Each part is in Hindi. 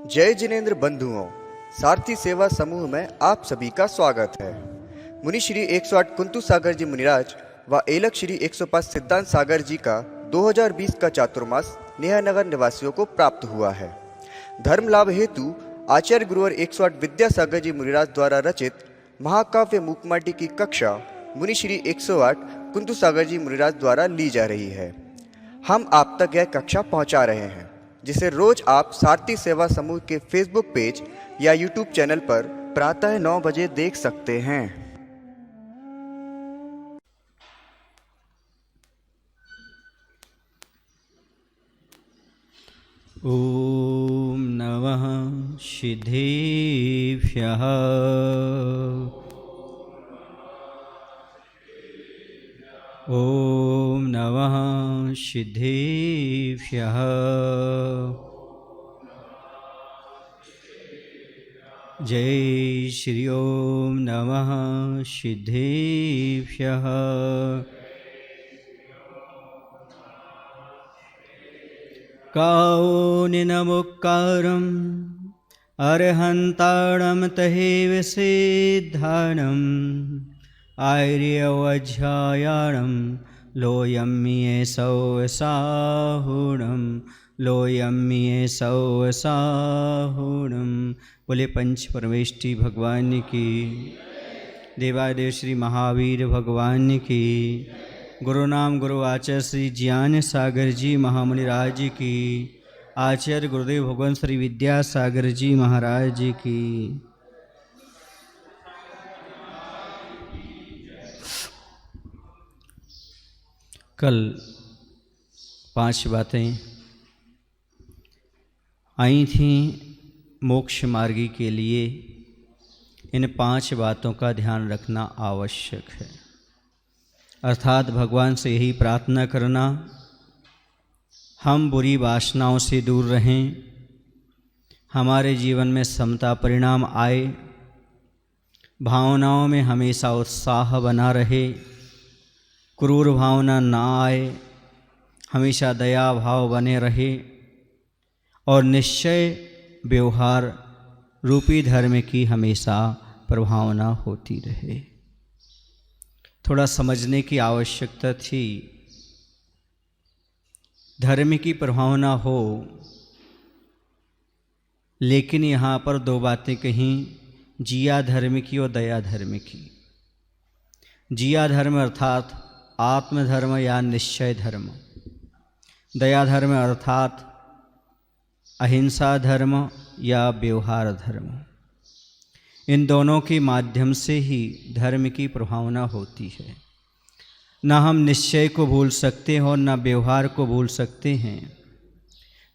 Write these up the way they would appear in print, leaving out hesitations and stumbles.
जय जिनेंद्र बंधुओं, सारथी सेवा समूह में आप सभी का स्वागत है। मुनि श्री 108 कुंतु सागर जी मुनिराज व एलक श्री 105 सिद्धांत सागर जी का 2020 का चातुर्मास नेहानगर निवासियों को प्राप्त हुआ है। धर्म लाभ हेतु आचार्य गुरुवर 108 विद्यासागर जी मुनिराज द्वारा रचित महाकाव्य मूकमाटी की कक्षा मुनि श्री 108 कुंतु सागर जी मुनिराज द्वारा ली जा रही है। हम आप तक यह कक्षा पहुंचा रहे हैं, जिसे रोज आप सारथी सेवा समूह के फेसबुक पेज या यूट्यूब चैनल पर प्रातः 9 बजे देख सकते हैं। ओम नमः सिद्धेभ्यः। ओम नमः सिद्धेभ्यः। जय श्री ओम नमः सिद्धेभ्यः। काउनिनमुक्कारम् अर्हन्ताणं तहेव सिद्धानम् आर्यवज्झायाणं लोयम्ये सौसाहुणं लोयम्ये सौसाहुणं। बोले पंच परमेष्टि भगवान की, देवादेव श्री महावीर भगवान की, गुरु नाम गुरु आचार्य श्री ज्ञान सागर जी महामुनिराज की, आचार्य गुरुदेव भगवान श्री विद्यासागर जी महाराज की। कल 5 बातें आई थीं मोक्ष मार्गी के लिए। इन 5 बातों का ध्यान रखना आवश्यक है, अर्थात भगवान से यही प्रार्थना करना हम बुरी वासनाओं से दूर रहें, हमारे जीवन में समता परिणाम आए, भावनाओं में हमेशा उत्साह बना रहे, क्रूर भावना ना आए, हमेशा दया भाव बने रहे और निश्चय व्यवहार रूपी धर्म की हमेशा प्रभावना होती रहे। थोड़ा समझने की आवश्यकता थी। धर्म की प्रभावना हो, लेकिन यहाँ पर 2 बातें कहीं, जिया धर्म की और दया धर्म की। जिया धर्म अर्थात आत्मधर्म या निश्चय धर्म, दया धर्म अर्थात अहिंसा धर्म या व्यवहार धर्म। इन दोनों के माध्यम से ही धर्म की प्रभावना होती है। न हम निश्चय को भूल सकते हैं और न व्यवहार को भूल सकते हैं।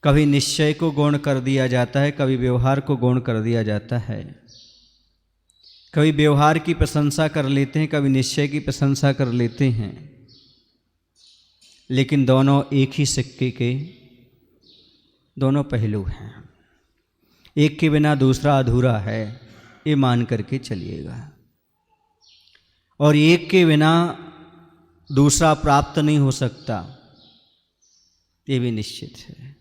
कभी निश्चय को गौण कर दिया जाता है, कभी व्यवहार को गौण कर दिया जाता है। कभी व्यवहार की प्रशंसा कर लेते हैं, कभी निश्चय की प्रशंसा कर लेते हैं, लेकिन दोनों एक ही सिक्के के दोनों पहलू हैं। एक के बिना दूसरा अधूरा है, ये मान करके चलिएगा, और एक के बिना दूसरा प्राप्त नहीं हो सकता, ये भी निश्चित है।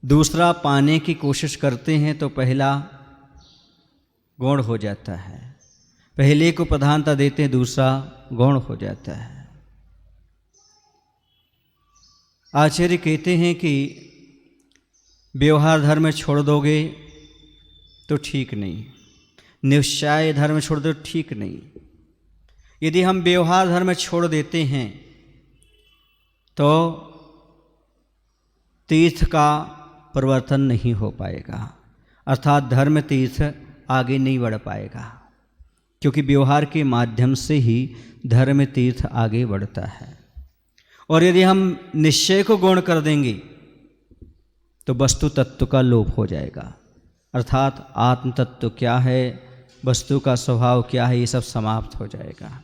दूसरा पाने की कोशिश करते हैं तो पहला गौण हो जाता है, पहले को प्रधानता देते हैं दूसरा गौण हो जाता है। आचार्य कहते हैं कि व्यवहार धर्म छोड़ दोगे तो ठीक नहीं, निश्चय धर्म छोड़ दो ठीक नहीं। यदि हम व्यवहार धर्म छोड़ देते हैं तो तीर्थ का परिवर्तन नहीं हो पाएगा, अर्थात धर्म तीर्थ आगे नहीं बढ़ पाएगा, क्योंकि व्यवहार के माध्यम से ही धर्म तीर्थ आगे बढ़ता है। और यदि हम निश्चय को गौण कर देंगे तो वस्तु तत्व का लोप हो जाएगा, अर्थात आत्म तत्व क्या है, वस्तु का स्वभाव क्या है, ये सब समाप्त हो जाएगा।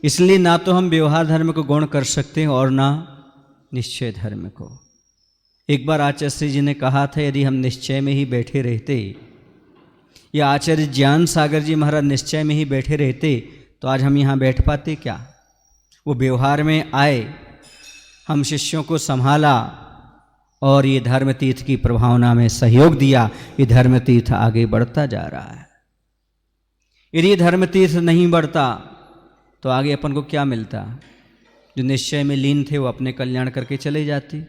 इसलिए ना तो हम व्यवहार धर्म को गौण कर सकते हैं और ना निश्चय धर्म को। एक बार आचार्य जी ने कहा था, यदि हम निश्चय में ही बैठे रहते, या आचार्य ज्ञान सागर जी महाराज निश्चय में ही बैठे रहते, तो आज हम यहाँ बैठ पाते क्या? वो व्यवहार में आए हम शिष्यों को संभाला और ये धर्म तीर्थ की प्रभावना में सहयोग दिया, ये धर्म तीर्थ आगे बढ़ता जा रहा है। यदि ये धर्म तीर्थ नहीं बढ़ता तो आगे अपन को क्या मिलता? जो निश्चय में लीन थे वो अपने कल्याण करके चले जाते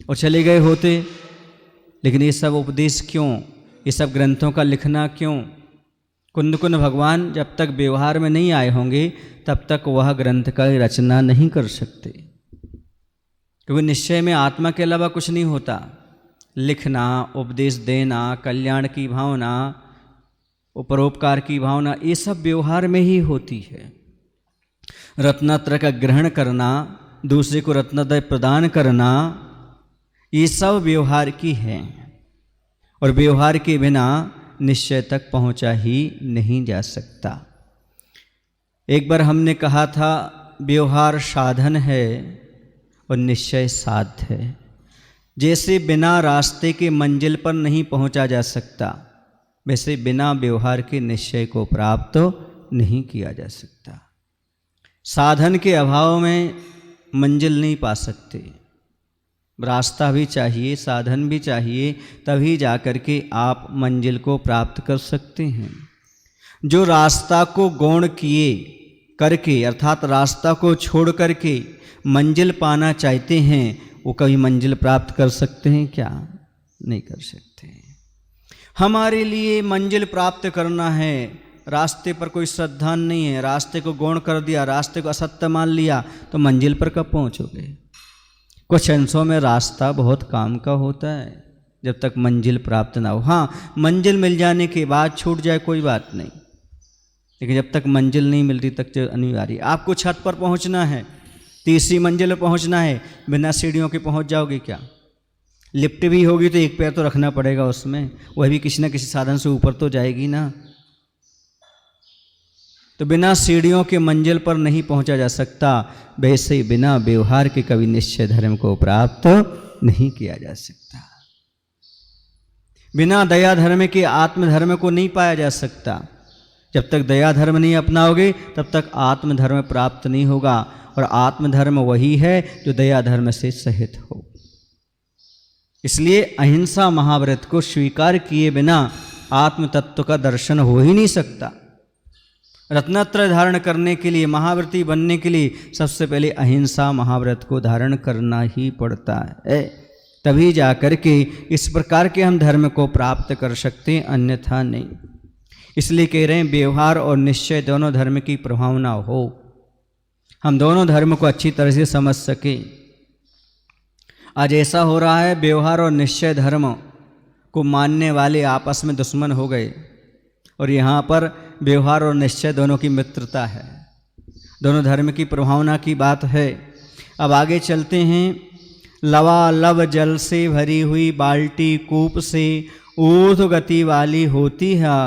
और चले गए होते। लेकिन ये सब उपदेश क्यों, ये सब ग्रंथों का लिखना क्यों? कुंद कुंद भगवान जब तक व्यवहार में नहीं आए होंगे तब तक वह ग्रंथ का रचना नहीं कर सकते, क्योंकि निश्चय में आत्मा के अलावा कुछ नहीं होता। लिखना, उपदेश देना, कल्याण की भावना, परोपकार की भावना, ये सब व्यवहार में ही होती है। रत्नत्रय का ग्रहण करना, दूसरे को रत्नत्रय प्रदान करना, ये सब व्यवहार की है और व्यवहार के बिना निश्चय तक पहुंचा ही नहीं जा सकता। एक बार हमने कहा था व्यवहार साधन है और निश्चय साध्य है। जैसे बिना रास्ते के मंजिल पर नहीं पहुंचा जा सकता, वैसे बिना व्यवहार के निश्चय को प्राप्त नहीं किया जा सकता। साधन के अभाव में मंजिल नहीं पा सकते। रास्ता भी चाहिए, साधन भी चाहिए, तभी जाकर के आप मंजिल को प्राप्त कर सकते हैं। जो रास्ता को गौण किए करके अर्थात रास्ता को छोड़ करके मंजिल पाना चाहते हैं, वो कभी मंजिल प्राप्त कर सकते हैं क्या? नहीं कर सकते। हमारे लिए मंजिल प्राप्त करना है, रास्ते पर कोई श्रद्धा नहीं है, रास्ते को गौण कर दिया, रास्ते को असत्य मान लिया, तो मंजिल पर कब पहुंचोगे? कुछ अंशों में रास्ता बहुत काम का होता है जब तक मंजिल प्राप्त ना हो। हाँ, मंजिल मिल जाने के बाद छूट जाए कोई बात नहीं, लेकिन जब तक मंजिल नहीं मिलती तक जो अनिवार्य। आपको छत पर पहुंचना है, तीसरी मंजिल पर पहुंचना है, बिना सीढ़ियों के पहुंच जाओगे क्या? लिफ्ट भी होगी तो एक पैर तो रखना पड़ेगा उसमें, वह भी किसी न किसी साधन से ऊपर तो जाएगी ना। तो बिना सीढ़ियों के मंजिल पर नहीं पहुंचा जा सकता, वैसे ही बिना व्यवहार के कभी निश्चय धर्म को प्राप्त नहीं किया जा सकता। बिना दया धर्म के आत्मधर्म को नहीं पाया जा सकता। जब तक दया धर्म नहीं अपनाओगे तब तक आत्मधर्म प्राप्त नहीं होगा, और आत्मधर्म वही है जो दया धर्म से सहित हो। इसलिए अहिंसा महाव्रत को स्वीकार किए बिना आत्म तत्व का दर्शन हो ही नहीं सकता। रत्नत्रय धारण करने के लिए, महाव्रती बनने के लिए सबसे पहले अहिंसा महाव्रत को धारण करना ही पड़ता है, तभी जाकर के इस प्रकार के हम धर्म को प्राप्त कर सकते हैं, अन्यथा नहीं। इसलिए कह रहे हैं व्यवहार और निश्चय दोनों धर्म की प्रभावना हो, हम दोनों धर्म को अच्छी तरह से समझ सकें। आज ऐसा हो रहा है, व्यवहार और निश्चय धर्म को मानने वाले आपस में दुश्मन हो गए, और यहाँ पर व्यवहार और निश्चय दोनों की मित्रता है, दोनों धर्म की प्रभावना की बात है। अब आगे चलते हैं। लवालब जल से भरी हुई बाल्टी कूप से ऊर्ध्व गति वाली होती है,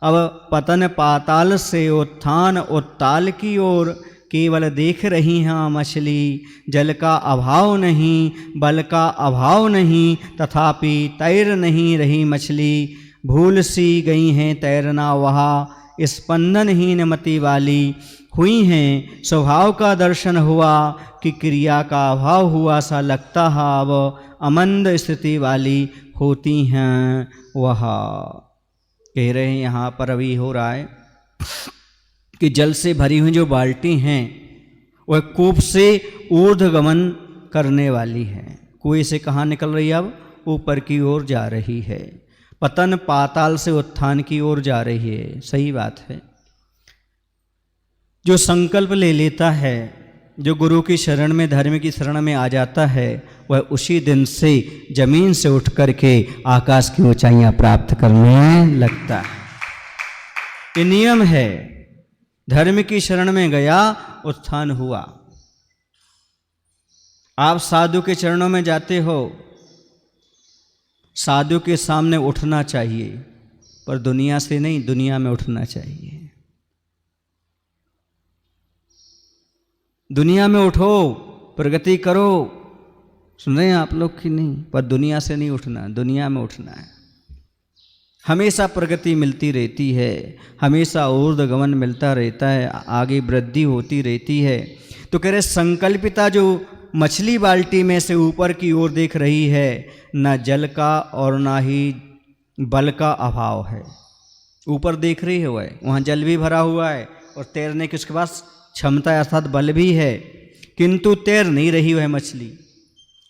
अब पतन पाताल से उत्थान उत्ताल की ओर केवल देख रही हैं मछली। जल का अभाव नहीं, बल का अभाव नहीं, तथापि तैर नहीं रही मछली। भूल सी गई हैं तैरना वहा, स्पंदनहीन मति वाली हुई हैं। स्वभाव का दर्शन हुआ कि क्रिया का अभाव हुआ, सा लगता है अब अमंद स्थिति वाली होती हैं वह। कह रहे हैं यहाँ पर अभी हो रहा है कि जल से भरी हुई जो बाल्टी हैं वह कूप से ऊर्ध्वगमन करने वाली है। कुएं से कहाँ निकल रही है? अब ऊपर की ओर जा रही है। पतन पाताल से उत्थान की ओर जा रही है। सही बात है। जो संकल्प ले लेता है, जो गुरु की शरण में, धर्म की शरण में आ जाता है, वह उसी दिन से जमीन से उठ करके आकाश की ऊंचाइयां प्राप्त करने लगता है। ये नियम है। धर्म की शरण में गया, उत्थान हुआ। आप साधु के चरणों में जाते हो, साधु के सामने उठना चाहिए, पर दुनिया से नहीं, दुनिया में उठना चाहिए। दुनिया में उठो, प्रगति करो। सुन रहे हैं आप लोग कि नहीं? पर दुनिया से नहीं उठना, दुनिया में उठना है। हमेशा प्रगति मिलती रहती है, हमेशा ऊर्ध्वगमन मिलता रहता है, आगे वृद्धि होती रहती है। तो कह रहे संकल्पिता जो मछली बाल्टी में से ऊपर की ओर देख रही है, न जल का और ना ही बल का अभाव है। ऊपर देख रही है वह, वहाँ जल भी भरा हुआ है और तैरने की उसके पास क्षमता है अर्थात बल भी है, किंतु तैर नहीं रही वह मछली।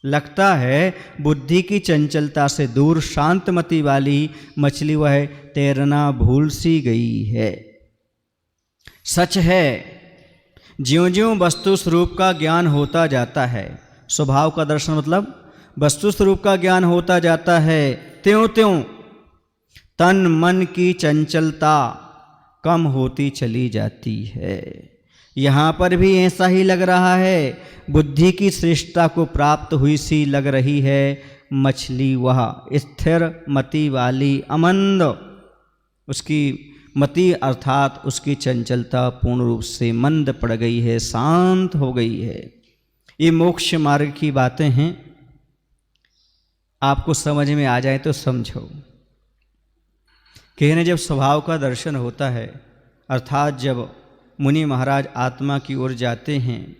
लगता है बुद्धि की चंचलता से दूर शांतमती वाली मछली वह तैरना भूल सी गई है। सच है, ज्यों-ज्यों वस्तु स्वरूप का ज्ञान होता जाता है, स्वभाव का दर्शन मतलब वस्तु स्वरूप का ज्ञान होता जाता है, त्यों-त्यों तन मन की चंचलता कम होती चली जाती है। यहाँ पर भी ऐसा ही लग रहा है, बुद्धि की श्रेष्ठता को प्राप्त हुई सी लग रही है मछली, वह स्थिर मति वाली अमंद, उसकी मति अर्थात उसकी चंचलता पूर्ण रूप से मंद पड़ गई है, शांत हो गई है। ये मोक्ष मार्ग की बातें हैं, आपको समझ में आ जाए तो समझो। कहने जब स्वभाव का दर्शन होता है, अर्थात जब मुनि महाराज आत्मा की ओर जाते हैं,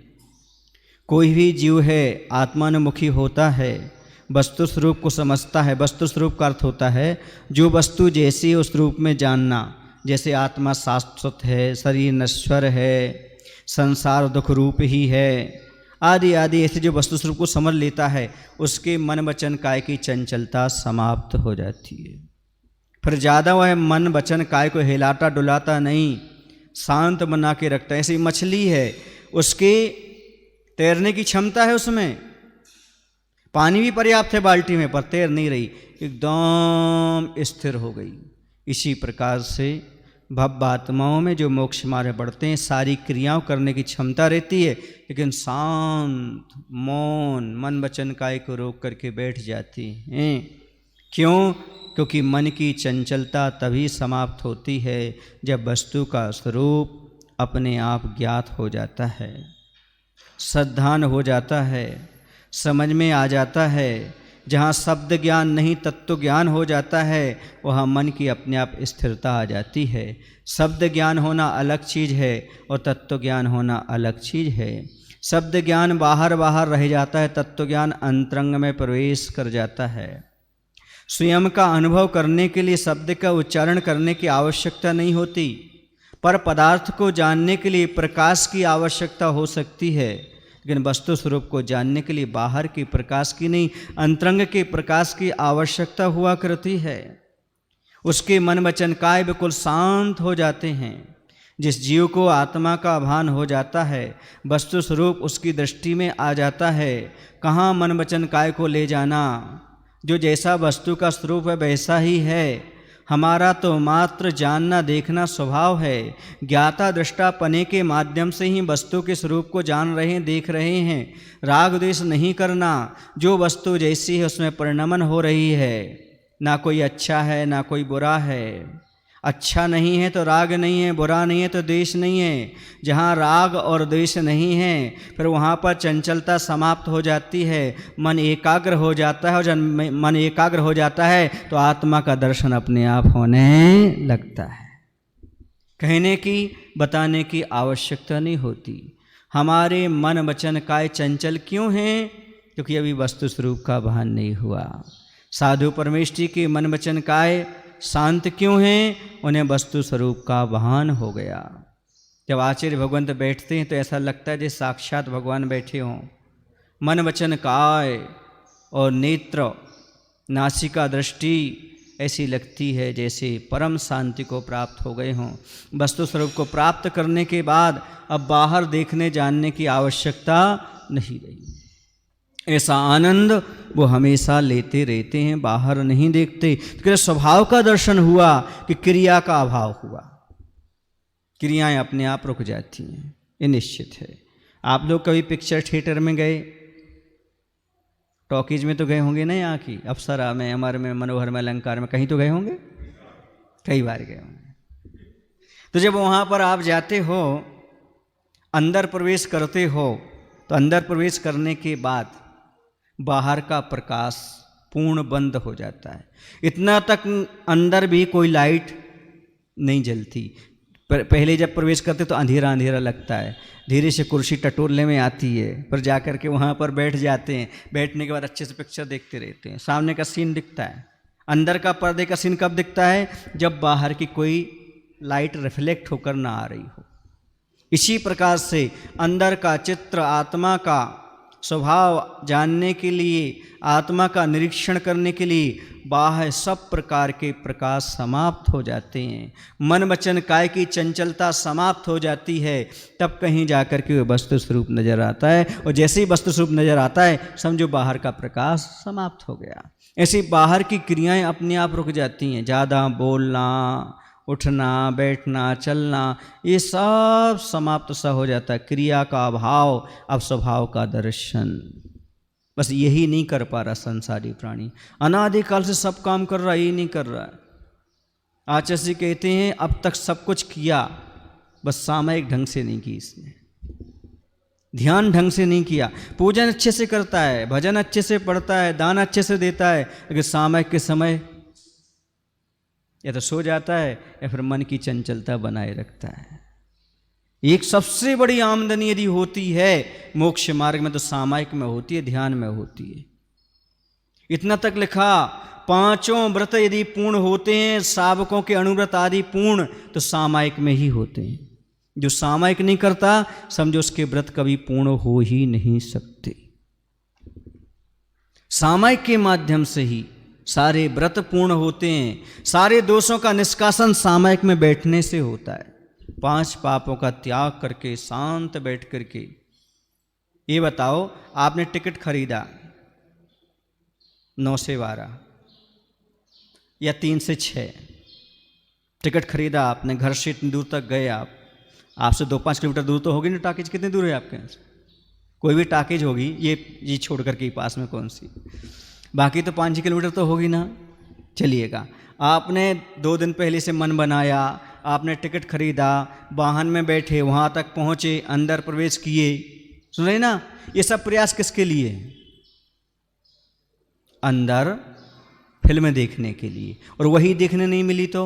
कोई भी जीव है आत्मानुमुखी होता है, वस्तु स्वरूप को समझता है। वस्तु स्वरूप का अर्थ होता है जो वस्तु जैसी है उस रूप में जानना, जैसे आत्मा शाश्वत है, शरीर नश्वर है, संसार दुख रूप ही है, आदि आदि ऐसे जो वस्तु स्वरूप को समझ लेता है, उसके मन वचन काय की चंचलता समाप्त हो जाती है। फिर ज़्यादा वह मन वचन काय को हिलाता डुलाता नहीं, शांत बना के रखता है। ऐसी मछली है, उसके तैरने की क्षमता है, उसमें पानी भी पर्याप्त है बाल्टी में, पर तैर नहीं रही, एकदम स्थिर हो गई। इसी प्रकार से भव्यात्माओं में जो मोक्ष मार्ग बढ़ते हैं, सारी क्रियाओं करने की क्षमता रहती है, लेकिन शांत मौन मन वचन काय को रोक करके बैठ जाती हैं। क्यों? क्योंकि मन की चंचलता तभी समाप्त होती है जब वस्तु का स्वरूप अपने आप ज्ञात हो जाता है, श्रद्धान हो जाता है, समझ में आ जाता है। जहाँ शब्द ज्ञान नहीं तत्व ज्ञान हो जाता है, वहाँ मन की अपने आप स्थिरता आ जाती है। शब्द ज्ञान होना अलग चीज़ है और तत्व ज्ञान होना अलग चीज़ है। शब्द ज्ञान बाहर बाहर रह जाता है, तत्व ज्ञान अंतरंग में प्रवेश कर जाता है। स्वयं का अनुभव करने के लिए शब्द का उच्चारण करने की आवश्यकता नहीं होती, पर पदार्थ को जानने के लिए प्रकाश की आवश्यकता हो सकती है, लेकिन वस्तु स्वरूप को जानने के लिए बाहर के प्रकाश की नहीं, अंतरंग के प्रकाश की आवश्यकता हुआ करती है। उसके मन वचन काय बिल्कुल शांत हो जाते हैं। जिस जीव को आत्मा का भान हो जाता है, वस्तु स्वरूप उसकी दृष्टि में आ जाता है, कहाँ मन वचन काय को ले जाना, जो जैसा वस्तु का स्वरूप है वैसा ही है। हमारा तो मात्र जानना देखना स्वभाव है, ज्ञाता दृष्टा पने के माध्यम से ही वस्तु के स्वरूप को जान रहे हैं, देख रहे हैं। राग द्वेष नहीं करना, जो वस्तु जैसी है उसमें परिणमन हो रही है, ना कोई अच्छा है ना कोई बुरा है। अच्छा नहीं है तो राग नहीं है, बुरा नहीं है तो द्वेष नहीं है। जहाँ राग और द्वेष नहीं है, फिर वहाँ पर चंचलता समाप्त हो जाती है, मन एकाग्र हो जाता है, और जब मन एकाग्र हो जाता है तो आत्मा का दर्शन अपने आप होने लगता है। कहने की बताने की आवश्यकता नहीं होती। हमारे मन वचन काय चंचल क्यों हैं? क्योंकि अभी वस्तु स्वरूप का भान नहीं हुआ। साधु परमेष्ठी के मन वचन काय शांत क्यों हैं? उन्हें वस्तु स्वरूप का भान हो गया। जब आचार्य भगवंत बैठते हैं तो ऐसा लगता है जैसे साक्षात भगवान बैठे हों। मन वचन काय और नेत्र नासिका दृष्टि ऐसी लगती है जैसे परम शांति को प्राप्त हो गए हों। वस्तु स्वरूप को प्राप्त करने के बाद अब बाहर देखने जानने की आवश्यकता नहीं रही। ऐसा आनंद वो हमेशा लेते रहते हैं, बाहर नहीं देखते। तो स्वभाव का दर्शन हुआ कि क्रिया का अभाव हुआ, क्रियाएं अपने आप रुक जाती हैं, ये निश्चित है। आप लोग कभी पिक्चर थिएटर में गए, टॉकीज में तो गए होंगे ना, यहाँ की अप्सरा में, अमर में, मनोहर में, अलंकार में, कहीं तो गए होंगे, कई बार गए होंगे। तो जब वहाँ पर आप जाते हो, अंदर प्रवेश करते हो, तो अंदर प्रवेश करने के बाद बाहर का प्रकाश पूर्ण बंद हो जाता है। इतना तक अंदर भी कोई लाइट नहीं जलती, पहले जब प्रवेश करते तो अंधेरा अंधेरा लगता है, धीरे से कुर्सी टटोलने में आती है, पर जा कर के वहाँ पर बैठ जाते हैं। बैठने के बाद अच्छे से पिक्चर देखते रहते हैं, सामने का सीन दिखता है। अंदर का पर्दे का सीन कब दिखता है? जब बाहर की कोई लाइट रिफ्लेक्ट होकर ना आ रही हो। इसी प्रकार से अंदर का चित्र, आत्मा का स्वभाव जानने के लिए, आत्मा का निरीक्षण करने के लिए बाह्य सब प्रकार के प्रकाश समाप्त हो जाते हैं। मन वचन काय की चंचलता समाप्त हो जाती है, तब कहीं जाकर के वह वस्तु स्वरूप नजर आता है। और जैसे ही वस्तु स्वरूप नजर आता है, समझो बाहर का प्रकाश समाप्त हो गया। ऐसी बाहर की क्रियाएं अपने आप रुक जाती हैं। ज़्यादा बोलना, उठना, बैठना, चलना, ये सब समाप्त सा हो जाता है। क्रिया का अभाव, अब स्वभाव का दर्शन। बस यही नहीं कर पा रहा संसारी प्राणी। अनादिकाल से सब काम कर रहा है, ये नहीं कर रहा है। आचार्य कहते हैं अब तक सब कुछ किया, बस सामयिक ढंग से नहीं की इसने, ध्यान ढंग से नहीं किया। पूजन अच्छे से करता है, भजन अच्छे से पढ़ता है, दान अच्छे से देता है, लेकिन सामयिक के समय या तो सो जाता है या फिर मन की चंचलता बनाए रखता है। एक सबसे बड़ी आमदनी यदि होती है मोक्ष मार्ग में तो सामायिक में होती है, ध्यान में होती है। इतना तक लिखा, 5 व्रत यदि पूर्ण होते हैं, सावकों के अनुव्रत आदि पूर्ण, तो सामायिक में ही होते हैं। जो सामायिक नहीं करता, समझो उसके व्रत कभी पूर्ण हो ही नहीं सकते। सामायिक के माध्यम से ही सारे व्रत पूर्ण होते हैं। सारे दोषों का निष्कासन सामायिक में बैठने से होता है। 5 पापों का त्याग करके शांत बैठ करके। ये बताओ, आपने टिकट खरीदा 9 से 12 या 3 से 6, टिकट खरीदा आपने, घर से इतनी दूर तक गए आप, आपसे 2-5 किलोमीटर दूर तो होगी ना टाकीज। कितनी दूर है आपके यहाँ से? कोई भी टाकीज होगी, ये छोड़ करके पास में कौन सी, बाकी तो 5 किलोमीटर तो होगी ना। चलिएगा, आपने 2 दिन पहले से मन बनाया, आपने टिकट खरीदा, वाहन में बैठे, वहाँ तक पहुँचे, अंदर प्रवेश किए, सुन रहे ना? ये सब प्रयास किसके लिए? अंदर फिल्म देखने के लिए। और वही देखने नहीं मिली तो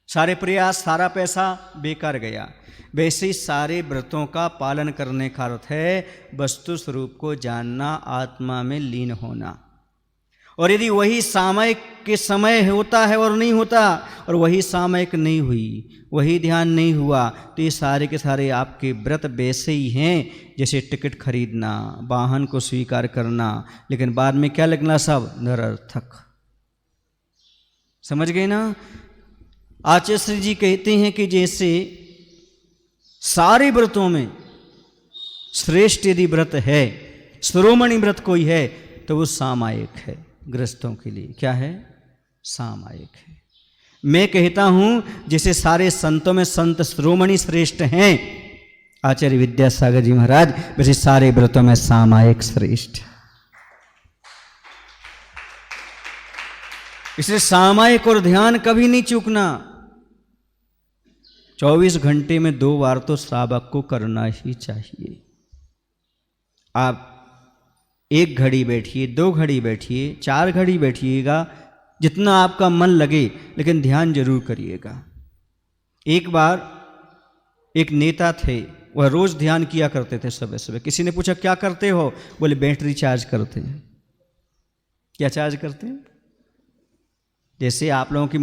सारे प्रयास, सारा पैसा बेकार गया। वैसे ही सारे व्रतों का पालन करने का अर्थ है वस्तु स्वरूप को जानना, आत्मा में लीन होना। और यदि वही सामयिक के समय होता है और नहीं होता, और वही सामयिक नहीं हुई, वही ध्यान नहीं हुआ, तो ये सारे के सारे आपके व्रत वैसे ही हैं जैसे टिकट खरीदना, वाहन को स्वीकार करना, लेकिन बाद में क्या लगना? सब निरर्थक। समझ गए ना? आचार्य जी कहते हैं कि जैसे सारे व्रतों में श्रेष्ठ यदि व्रत है, शिरोमणि व्रत कोई है, तो वो सामायिक है। गृहस्थों के लिए क्या है? सामायिक है। मैं कहता हूं जैसे सारे संतों में संत शिरोमणि श्रेष्ठ हैं आचार्य विद्यासागर जी महाराज, वैसे सारे व्रतों में सामायिक श्रेष्ठ। इसलिए सामायिक और ध्यान कभी नहीं चूकना। 24 घंटे में 2 बार तो सावक को करना ही चाहिए। आप 1 घड़ी बैठिए, 2 घड़ी बैठिए, 4 घड़ी बैठिएगा, जितना आपका मन लगे, लेकिन ध्यान जरूर करिएगा। एक बार एक नेता थे, वह रोज ध्यान किया करते थे सुबह सुबह। किसी ने पूछा क्या करते हो? बोले बैटरी चार्ज करते हैं। क्या चार्ज करते हैं? जैसे आप लोगों की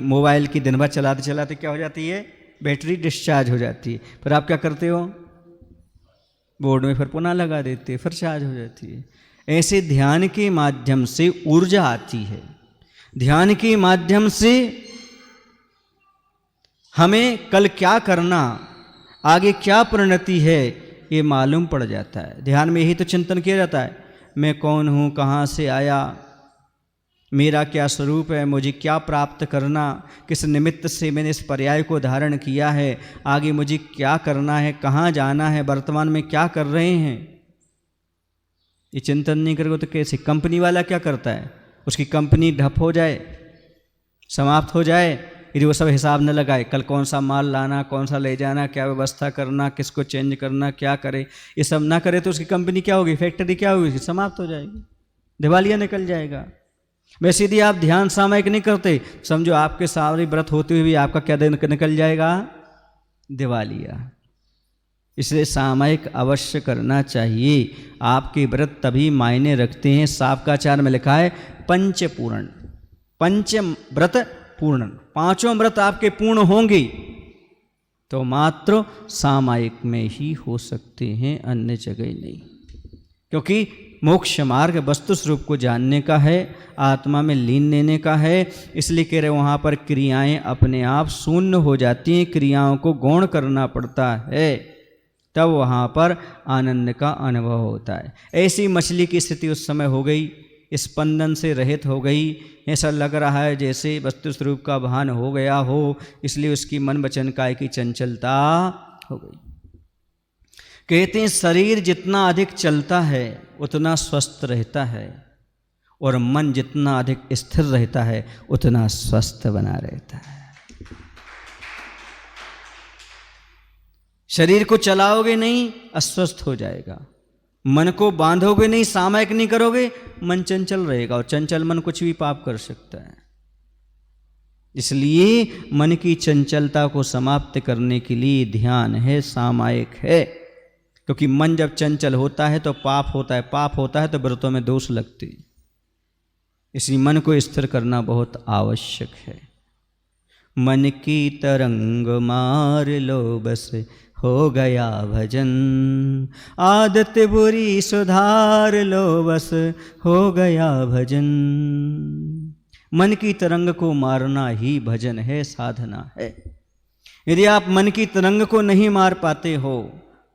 मोबाइल की दिन भर चलाते चलाते क्या हो जाती है? बैटरी डिस्चार्ज हो जाती है। फिर आप क्या करते हो? बोर्ड में फिर पुनः लगा देते, फिर चार्ज हो जाती है। ऐसे ध्यान के माध्यम से ऊर्जा आती है। ध्यान के माध्यम से हमें कल क्या करना, आगे क्या परिणति है, ये मालूम पड़ जाता है। ध्यान में यही तो चिंतन किया जाता है, मैं कौन हूँ, कहाँ से आया, मेरा क्या स्वरूप है, मुझे क्या प्राप्त करना, किस निमित्त से मैंने इस पर्याय को धारण किया है, आगे मुझे क्या करना है, कहाँ जाना है, वर्तमान में क्या कर रहे हैं। ये चिंतन नहीं करोगे तो कैसे? कंपनी वाला क्या करता है? उसकी कंपनी ठप हो जाए, समाप्त हो जाए, यदि वो सब हिसाब न लगाए, कल कौन सा माल लाना, कौन सा ले जाना, क्या व्यवस्था करना, किसको चेंज करना, क्या करे, ये सब ना करे तो उसकी कंपनी क्या होगी? फैक्ट्री क्या होगी? समाप्त हो जाएगी, दिवालिया निकल जाएगा। वैसे यदि आप ध्यान सामयिक नहीं करते, समझो आपके सारे व्रत होते हुए भी आपका क्या दिन निकल जाएगा, दिवालिया। इसलिए सामयिक अवश्य करना चाहिए। आपके व्रत तभी मायने रखते हैं। शावकाचार में लिखा है पंचपूर्ण, पंच व्रत पूर्ण, पांचों व्रत आपके पूर्ण होंगे तो मात्र सामयिक में ही हो सकते हैं, अन्य जगह नहीं। क्योंकि मोक्ष मार्ग वस्तु स्वरूप को जानने का है, आत्मा में लीन लेने का है। इसलिए कह रहे वहाँ पर क्रियाएं अपने आप शून्य हो जाती हैं, क्रियाओं को गौण करना पड़ता है, तब वहाँ पर आनंद का अनुभव होता है। ऐसी मछली की स्थिति उस समय हो गई, स्पंदन से रहित हो गई। ऐसा लग रहा है जैसे वस्तु स्वरूप का भान हो गया हो, इसलिए उसकी मन वचन काय की चंचलता हो गई। कहते हैं शरीर जितना अधिक चलता है उतना स्वस्थ रहता है, और मन जितना अधिक स्थिर रहता है उतना स्वस्थ बना रहता है। शरीर को चलाओगे नहीं, अस्वस्थ हो जाएगा। मन को बांधोगे नहीं, सामयिक नहीं करोगे, मन चंचल रहेगा, और चंचल मन कुछ भी पाप कर सकता है। इसलिए मन की चंचलता को समाप्त करने के लिए ध्यान है, सामयिक है। क्योंकि मन जब चंचल होता है तो पाप होता है, पाप होता है तो व्रतों में दोष लगते। इसलिए मन को स्थिर करना बहुत आवश्यक है। मन की तरंग मार लो बस हो गया भजन, आदत बुरी सुधार लो बस हो गया भजन। मन की तरंग को मारना ही भजन है, साधना है। यदि आप मन की तरंग को नहीं मार पाते हो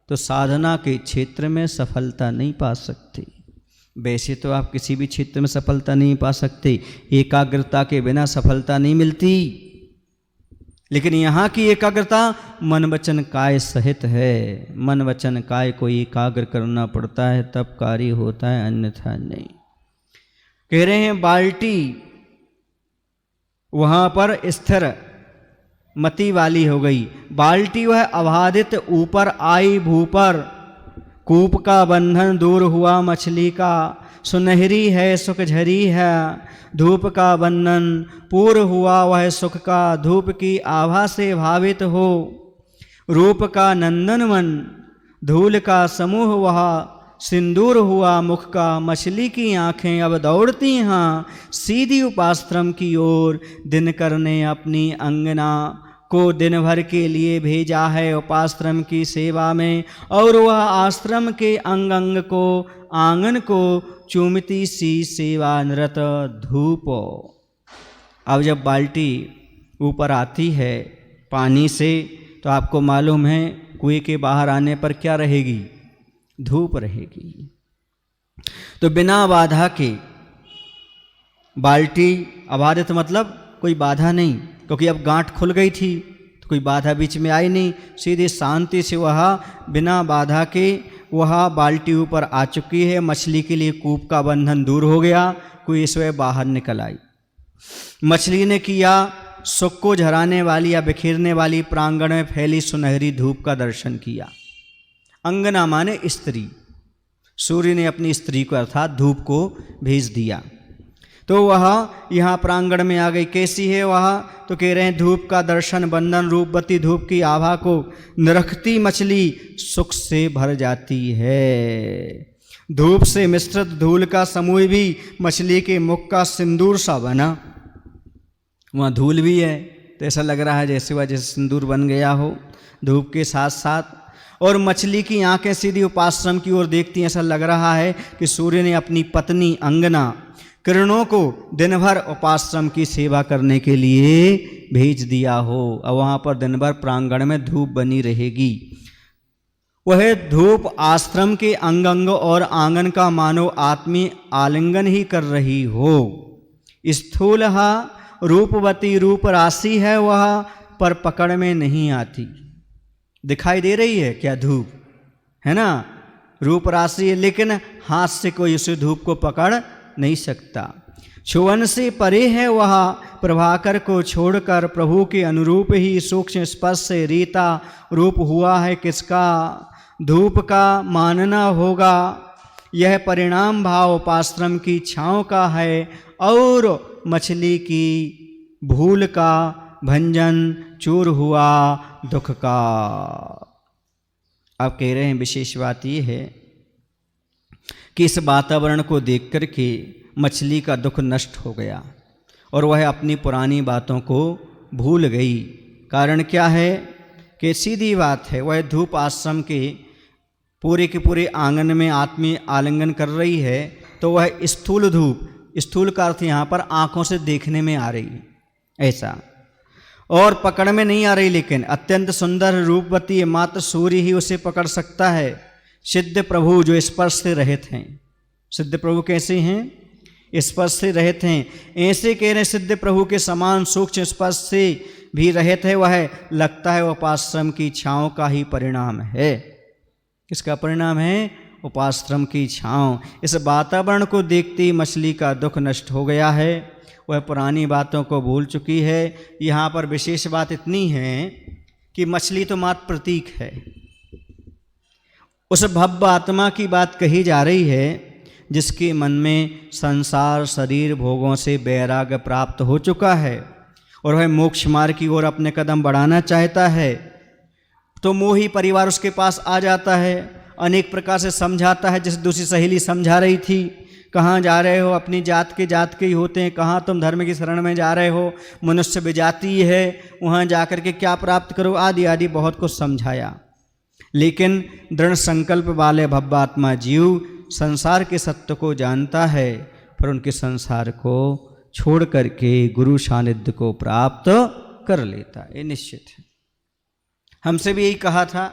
तो साधना के क्षेत्र में सफलता नहीं पा सकते। वैसे तो आप किसी भी क्षेत्र में सफलता नहीं पा सकते, एकाग्रता के बिना सफलता नहीं मिलती। लेकिन यहाँ की एकाग्रता मन वचन काय सहित है। मन वचन काय को एकाग्र करना पड़ता है, तब कार्य होता है, अन्यथा नहीं। कह रहे हैं बाल्टी वहाँ पर स्थिर मति वाली हो गई। बाल्टी वह अबाधित ऊपर आई भूपर, कूप का बंधन दूर हुआ मछली का। सुनहरी है सुख झरी है, धूप का बंधन पूर्ण हुआ वह सुख का। धूप की आभा से भावित हो, रूप का नंदनवन, धूल का समूह वह। सिंदूर हुआ मुख का, मछली की आंखें अब दौड़ती हैं सीधी उपाश्रम की ओर। दिनकर ने अपनी अंगना को दिन भर के लिए भेजा है उपाश्रम की सेवा में, और वह आश्रम के अंग अंग को, आंगन को चूमती सी सेवा निरत धूप। अब जब बाल्टी ऊपर आती है पानी से तो आपको मालूम है कुएं के बाहर आने पर क्या रहेगी, धूप रहेगी। तो बिना बाधा के बाल्टी अबाधित मतलब कोई बाधा नहीं, क्योंकि अब गांठ खुल गई थी तो कोई बाधा बीच में आई नहीं। सीधे शांति से वह बिना बाधा के वह बाल्टी ऊपर आ चुकी है। मछली के लिए कूप का बंधन दूर हो गया, कोई स्वयं बाहर निकल आई। मछली ने किया सुख को झराने वाली या बिखेरने वाली प्रांगण में फैली सुनहरी धूप का दर्शन किया। अंगना माने स्त्री, सूर्य ने अपनी स्त्री को अर्थात धूप को भेज दिया। तो वह यहाँ प्रांगण में आ गई। कैसी है वह, तो कह रहे हैं धूप का दर्शन, बंधन रूपवती धूप की आभा को निरखती मछली सुख से भर जाती है। धूप से मिश्रित धूल का समूह भी मछली के मुख का सिंदूर सा बना। वहाँ धूल भी है तो ऐसा लग रहा है जैसे वह जैसे सिंदूर बन गया हो धूप के साथ साथ। और मछली की आंखें सीधी उपाश्रम की ओर देखती हैं, ऐसा लग रहा है कि सूर्य ने अपनी पत्नी अंगना किरणों को दिन भर उपाश्रम की सेवा करने के लिए भेज दिया हो। अब वहाँ पर दिन भर प्रांगण में धूप बनी रहेगी। वह धूप आश्रम के अंग अंग और आंगन का मानो आत्मीय आलिंगन ही कर रही हो। स्थूल रूपवती रूप राशि है वह, पर पकड़ में नहीं आती। दिखाई दे रही है क्या धूप, है ना, रूप राशि है, लेकिन हाथ से कोई उस धूप को पकड़ नहीं सकता। छुअन से परे है वह, प्रभाकर को छोड़कर प्रभु के अनुरूप ही सूक्ष्म स्पर्श से रीता रूप हुआ है किसका। धूप का मानना होगा यह परिणाम भाव उपाश्रम की छाँव का है और मछली की भूल का भंजन चूर हुआ दुख का। आप कह रहे हैं विशेष बात यह है कि इस वातावरण को देख कर के मछली का दुख नष्ट हो गया और वह अपनी पुरानी बातों को भूल गई। कारण क्या है कि सीधी बात है, वह धूप आश्रम के पूरे आंगन में आत्मीय आलिंगन कर रही है, तो वह स्थूल धूप, स्थूल का अर्थ यहाँ पर आँखों से देखने में आ रही ऐसा, और पकड़ में नहीं आ रही, लेकिन अत्यंत सुंदर रूपवती मात्र सूर्य ही उसे पकड़ सकता है। सिद्ध प्रभु जो स्पर्श से रहित हैं, सिद्ध प्रभु कैसे हैं? स्पर्श से रहित हैं। ऐसे कह रहे सिद्ध प्रभु के समान सूक्ष्म स्पर्श से भी रहित है, वह लगता है उपाश्रम की छाँव का ही परिणाम है। किसका परिणाम है? उपाश्रम की छाँव। इस वातावरण को देखते ही मछली का दुख नष्ट हो गया है, वह पुरानी बातों को भूल चुकी है। यहाँ पर विशेष बात इतनी है कि मछली तो मात्र प्रतीक है, उस भव्य आत्मा की बात कही जा रही है जिसके मन में संसार शरीर भोगों से वैराग्य प्राप्त हो चुका है और वह मोक्ष मार्ग की ओर अपने कदम बढ़ाना चाहता है। तो मोही परिवार उसके पास आ जाता है, अनेक प्रकार से समझाता है, जैसे दूसरी सहेली समझा रही थी, कहाँ जा रहे हो, अपनी जात के ही होते हैं, कहाँ तुम धर्म की शरण में जा रहे हो, मनुष्य विजाती है, वहाँ जाकर के क्या प्राप्त करो, आदि आदि बहुत कुछ समझाया। लेकिन दृढ़ संकल्प वाले भव्यात्मा जीव संसार के सत्य को जानता है, पर उनके संसार को छोड़ करके गुरु सानिध्य को प्राप्त कर लेता है, ये निश्चित है। हमसे भी यही कहा था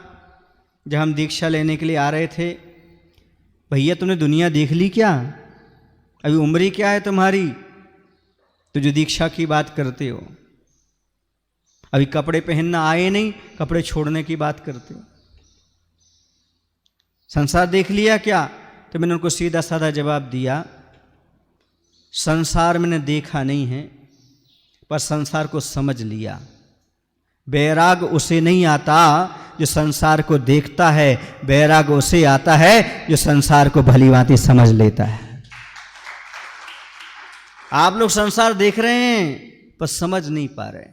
जब हम दीक्षा लेने के लिए आ रहे थे, भैया तुमने दुनिया देख ली क्या? अभी उम्र ही क्या है तुम्हारी, तो जो दीक्षा की बात करते हो? अभी कपड़े पहनना आए नहीं, कपड़े छोड़ने की बात करते हो। संसार देख लिया क्या? तो मैंने उनको सीधा साधा जवाब दिया, संसार मैंने देखा नहीं है, पर संसार को समझ लिया। वैराग उसे नहीं आता जो संसार को देखता है, वैराग उसे आता है जो संसार को भली भांति समझ लेता है। आप लोग संसार देख रहे हैं पर समझ नहीं पा रहे,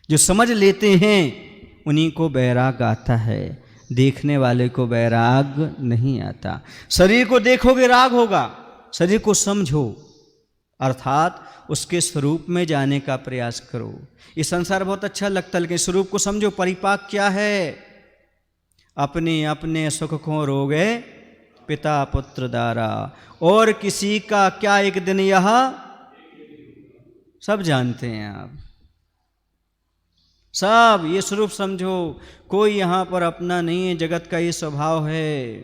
जो समझ लेते हैं उन्हीं को वैराग आता है, देखने वाले को वैराग नहीं आता। शरीर को देखोगे राग होगा, शरीर को समझो, अर्थात उसके स्वरूप में जाने का प्रयास करो। ये संसार बहुत अच्छा लगता है, लेकिन स्वरूप को समझो, परिपाक क्या है। अपने अपने सुख को रोगे पिता पुत्र दारा, और किसी का क्या एक दिन यह सब जानते हैं आप, सब ये स्वरूप समझो। कोई यहाँ पर अपना नहीं है, जगत का ये स्वभाव है।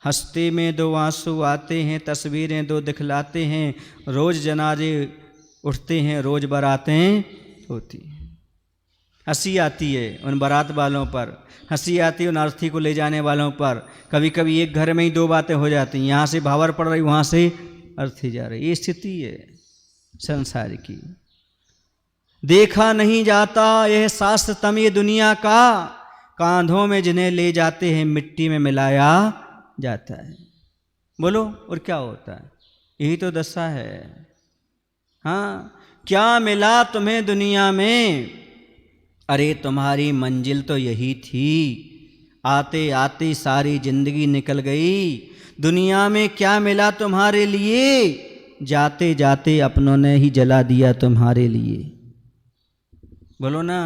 हंसते में दो आंसू आते हैं, तस्वीरें दो दिखलाते हैं, रोज जनाजे उठते हैं, रोज बारातें होती हैं। हंसी आती है उन बारात वालों पर, हंसी आती है उन अर्थी को ले जाने वालों पर। कभी कभी एक घर में ही दो बातें हो जाती हैं, यहाँ से भावर पड़ रही, वहाँ से अर्थी जा रही। ये स्थिति है संसार की। देखा नहीं जाता यह शास्त्र तम ये दुनिया का, कांधों में जिन्हें ले जाते हैं मिट्टी में मिलाया जाता है। बोलो और क्या होता है? यही तो दशा है। हाँ, क्या मिला तुम्हें दुनिया में? अरे तुम्हारी मंजिल तो यही थी, आते आते सारी जिंदगी निकल गई। दुनिया में क्या मिला तुम्हारे लिए? जाते जाते अपनों ने ही जला दिया तुम्हारे लिए। बोलो ना,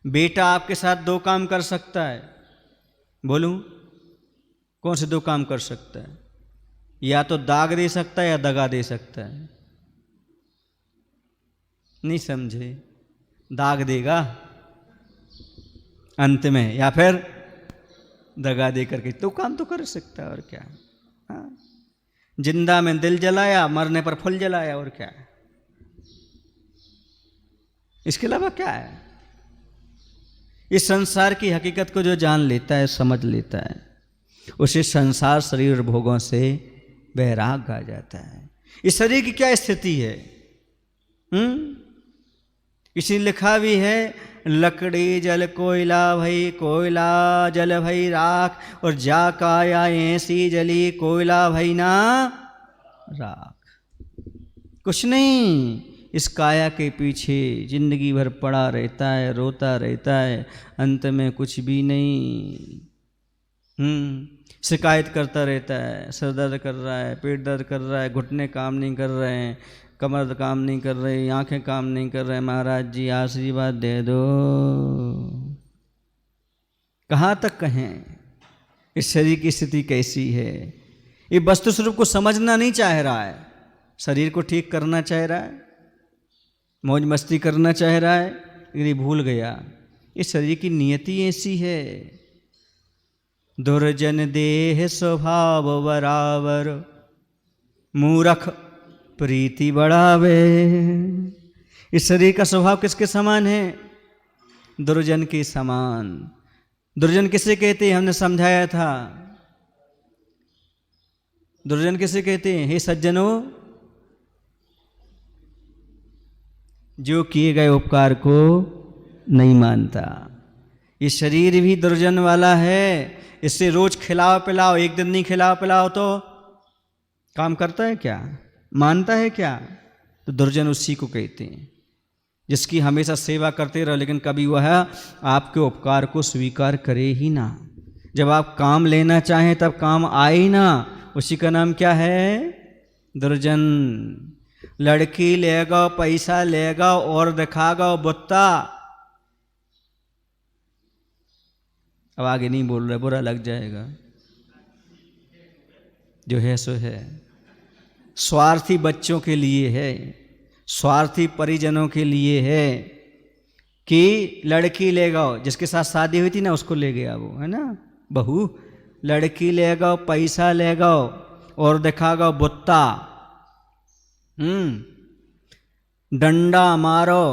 बेटा आपके साथ दो काम कर सकता है, बोलूं कौन से दो काम कर सकता है? या तो दाग दे सकता है या दगा दे सकता है। नहीं समझे? दाग देगा अंत में, या फिर दगा दे करके तो काम तो कर सकता है, और क्या। हाँ, जिंदा में दिल जलाया, मरने पर फूल जलाया, और क्या है? इसके अलावा क्या है? इस संसार की हकीकत को जो जान लेता है, समझ लेता है, उसे संसार शरीर और भोगों से वैराग आ जाता है। इस शरीर की क्या स्थिति है? किसी ने लिखा भी है, लकड़ी जल कोयला भई, कोयला जल भई राख, और जा काया ऐसी जली, कोयला भई ना राख। कुछ नहीं, इस काया के पीछे जिंदगी भर पड़ा रहता है, रोता रहता है, अंत में कुछ भी नहीं। शिकायत करता रहता है, सर दर्द कर रहा है, पेट दर्द कर रहा है, घुटने काम नहीं कर रहे हैं, कमर काम नहीं कर रही, आंखें काम नहीं कर रहे, महाराज जी आशीर्वाद दे दो। कहाँ तक कहें इस शरीर की स्थिति कैसी है। ये वस्तु स्वरूप को समझना नहीं चाह रहा है, शरीर को ठीक करना चाह रहा है, मौज मस्ती करना चाह रहा है, लेकिन ये भूल गया इस शरीर की नियति ऐसी है। दुर्जन देह स्वभाव बराबर, मूर्ख प्रीति बढ़ावे। इस शरीर का स्वभाव किसके समान है? दुर्जन के समान। दुर्जन किसे कहते हैं? हमने समझाया था। दुर्जन किसे कहते हैं? हे सज्जनों, जो किए गए उपकार को नहीं मानता। ये शरीर भी दुर्जन वाला है। इससे रोज खिलाओ पिलाओ, एक दिन नहीं खिलाओ पिलाओ तो काम करता है क्या? मानता है क्या? तो दुर्जन उसी को कहते हैं, जिसकी हमेशा सेवा करते रहो लेकिन कभी वह आपके उपकार को स्वीकार करे ही ना। जब आप काम लेना चाहें तब काम आए ही ना, उसी का नाम क्या है? दुर्जन। लड़की लेगा, पैसा लेगा और दिखागा बुत्ता। अब आगे नहीं बोल रहे, बुरा लग जाएगा। जो है सो है। स्वार्थी बच्चों के लिए है, स्वार्थी परिजनों के लिए है कि लड़की लेगा, जिसके साथ शादी हुई थी ना उसको ले गया वो, है ना, बहू। लड़की लेगा, पैसा लेगा और दिखागा बुत्ता। डंडा मारो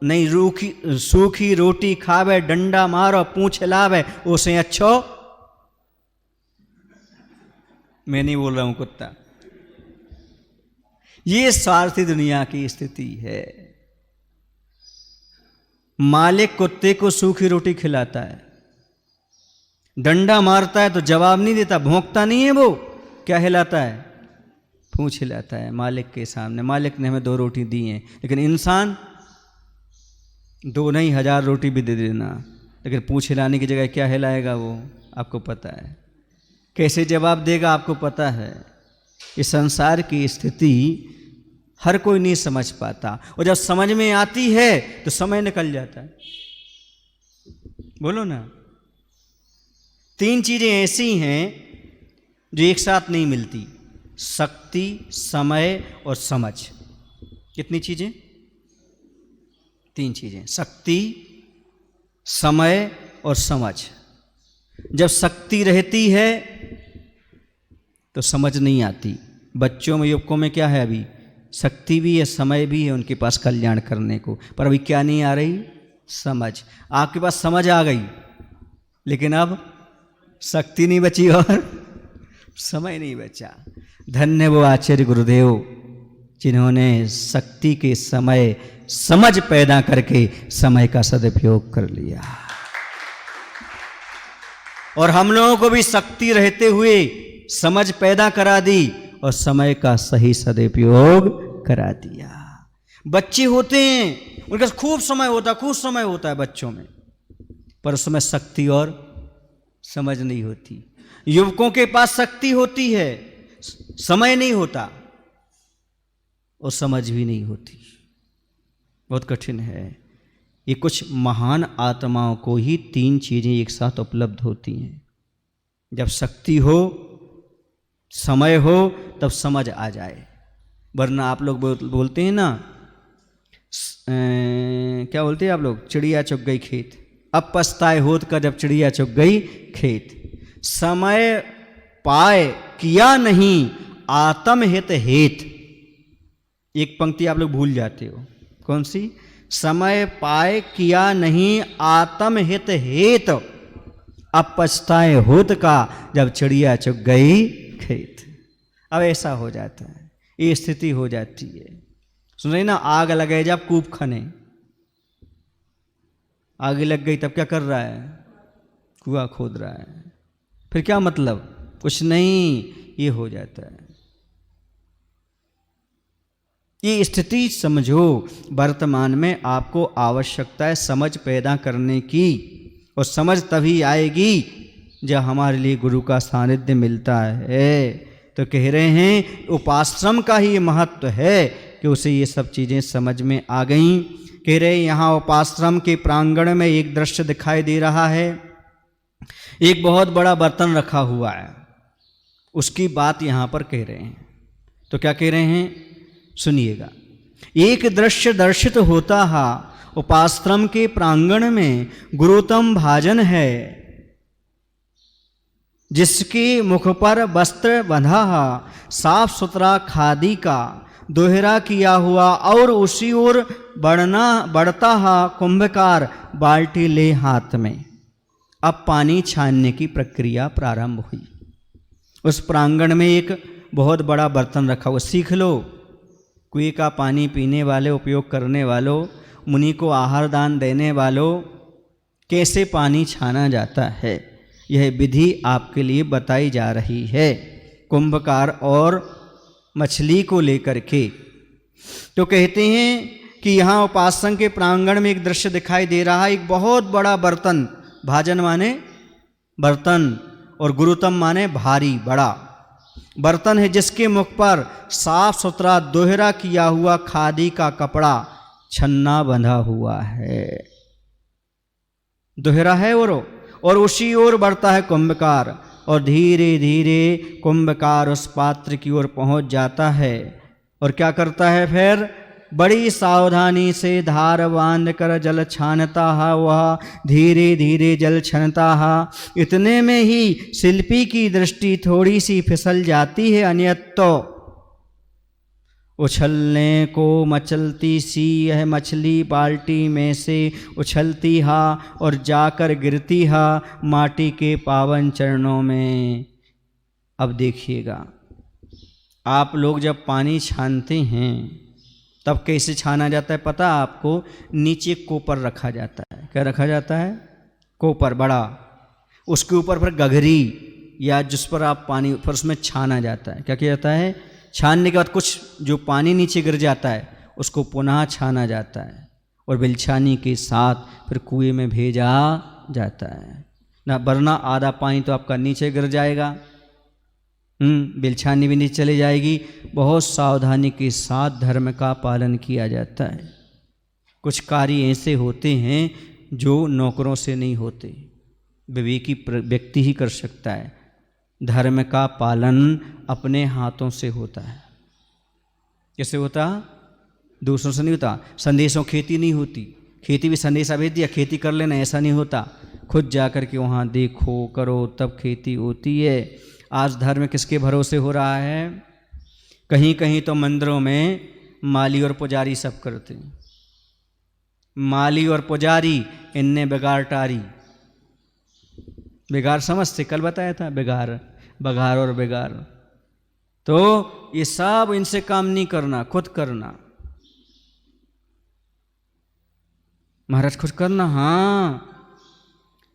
नहीं, सूखी रोटी खावे, डंडा मारो पूंछ लावे, उसे अच्छो। मैं नहीं बोल रहा हूं कुत्ता। ये स्वार्थी दुनिया की स्थिति है। मालिक कुत्ते को सूखी रोटी खिलाता है, डंडा मारता है तो जवाब नहीं देता, भौंकता नहीं है वो। क्या हिलाता है? पूंछ हिलाता है मालिक के सामने। मालिक ने हमें 2 रोटी दी हैं, लेकिन इंसान 2 नहीं 1000 रोटी भी दे देना, लेकिन पूंछ हिलाने की जगह क्या हिलाएगा वो? आपको पता है। कैसे जवाब देगा आपको पता है। इस संसार की स्थिति हर कोई नहीं समझ पाता, और जब समझ में आती है तो समय निकल जाता है। बोलो ना। 3 चीजें ऐसी हैं जो एक साथ नहीं मिलती: शक्ति, समय और समझ। कितनी चीजें? 3 चीजें: शक्ति, समय और समझ। जब शक्ति रहती है तो समझ नहीं आती। बच्चों में, युवकों में क्या है? अभी शक्ति भी है, समय भी है उनके पास कल्याण करने को, पर अभी क्या नहीं आ रही? समझ। आपके पास समझ आ गई, लेकिन अब शक्ति नहीं बची और समय नहीं बचा। धन्य वो आचार्य गुरुदेव जिन्होंने शक्ति के समय समझ पैदा करके समय का सदुपयोग कर लिया, और हम लोगों को भी शक्ति रहते हुए समझ पैदा करा दी और समय का सही सदुपयोग करा दिया। बच्चे होते हैं, उनके पास खूब समय होता है बच्चों में, पर उसमें शक्ति और समझ नहीं होती। युवकों के पास शक्ति होती है, समय नहीं होता और समझ भी नहीं होती। बहुत कठिन है। ये कुछ महान आत्माओं को ही 3 चीजें एक साथ उपलब्ध होती हैं। जब शक्ति हो, समय हो, तब समझ आ जाए। वरना आप लोग बोलते हैं ना, क्या बोलते हैं आप लोग? चिड़िया चुग गई खेत। अब पछताए होत का जब चिड़िया चुग गई खेत। समय पाए किया नहीं आत्महित हेत। एक पंक्ति आप लोग भूल जाते हो, कौन सी? समय पाए किया नहीं आत्महित हेत, अब पछताए होत का जब चिड़िया चुग गई खेत। अब ऐसा हो जाता है, ये स्थिति हो जाती है। सुन रही ना, आग लगे जब कूप खने, आग लग गई तब क्या कर रहा है? कुआं खोद रहा है। फिर क्या मतलब? कुछ नहीं, ये हो जाता है। ये स्थिति समझो, वर्तमान में आपको आवश्यकता है समझ पैदा करने की, और समझ तभी आएगी जब हमारे लिए गुरु का सानिध्य मिलता है। तो कह रहे हैं उपाश्रम का ही महत्व है कि उसे ये सब चीज़ें समझ में आ गईं। कह रहे यहाँ उपाश्रम के प्रांगण में एक दृश्य दिखाई दे रहा है। एक बहुत बड़ा बर्तन रखा हुआ है, उसकी बात यहाँ पर कह रहे हैं। तो क्या कह रहे हैं, सुनिएगा। एक दृश्य दर्शित होता है, उपाश्रम के प्रांगण में गुरुतम भाजन है, जिसके मुख पर वस्त्र बंधा है साफ सुथरा खादी का, दोहरा किया हुआ, और उसी ओर बढ़ता है कुंभकार बाल्टी ले हाथ में। अब पानी छानने की प्रक्रिया प्रारंभ हुई। उस प्रांगण में एक बहुत बड़ा बर्तन रखा हुआ। सीख लो, कुएं का पानी पीने वाले, उपयोग करने वालों, मुनि को आहार दान देने वालों, कैसे पानी छाना जाता है, यह विधि आपके लिए बताई जा रही है, कुंभकार और मछली को लेकर के। तो कहते हैं कि यहाँ उपासना के प्रांगण में एक दृश्य दिखाई दे रहा है। एक बहुत बड़ा बर्तन, भाजन माने बर्तन और गुरुतम माने भारी बड़ा बर्तन है, जिसके मुख पर साफ सुथरा दोहरा किया हुआ खादी का कपड़ा छन्ना बंधा हुआ है, दोहरा है और उसी ओर बढ़ता है कुंभकार, और धीरे धीरे कुंभकार उस पात्र की ओर पहुंच जाता है। और क्या करता है फिर? बड़ी सावधानी से धार बांध कर जल छानता है, वह धीरे धीरे जल छानता है। इतने में ही शिल्पी की दृष्टि थोड़ी सी फिसल जाती है, अन्यतो उछलने को मचलती सी यह मछली बाल्टी में से उछलती है और जाकर गिरती है माटी के पावन चरणों में। अब देखिएगा, आप लोग जब पानी छानते हैं तब कैसे छाना जाता है पता आपको? नीचे कोपर रखा जाता है। क्या रखा जाता है? कोपर बड़ा, उसके ऊपर फिर गगरी या जिस पर आप पानी, फिर उसमें छाना जाता है। क्या किया जाता है? छानने के बाद कुछ जो पानी नीचे गिर जाता है उसको पुनः छाना जाता है और बिलछानी के साथ फिर कुएं में भेजा जाता है ना, वरना आधा पानी तो आपका नीचे गिर जाएगा, बिलछानी भी नीचे चली जाएगी। बहुत सावधानी के साथ धर्म का पालन किया जाता है। कुछ कार्य ऐसे होते हैं जो नौकरों से नहीं होते, विवेकी व्यक्ति ही कर सकता है। धर्म का पालन अपने हाथों से होता है। कैसे होता? दूसरों से नहीं होता। संदेशों खेती नहीं होती, खेती भी संदेशा भेज दिया खेती कर लेना, ऐसा नहीं होता। खुद जाकर के वहाँ देखो करो तब खेती होती है। आज धर्म किसके भरोसे हो रहा है? कहीं कहीं तो मंदिरों में माली और पुजारी सब करते हैं। माली और पुजारी इनने बिगाड़ टारी। बिगाड़ समझते? कल बताया था बिगाड़, बघार और बिगाड़। तो ये सब इनसे काम नहीं करना, खुद करना। महाराज खुद करना, हाँ।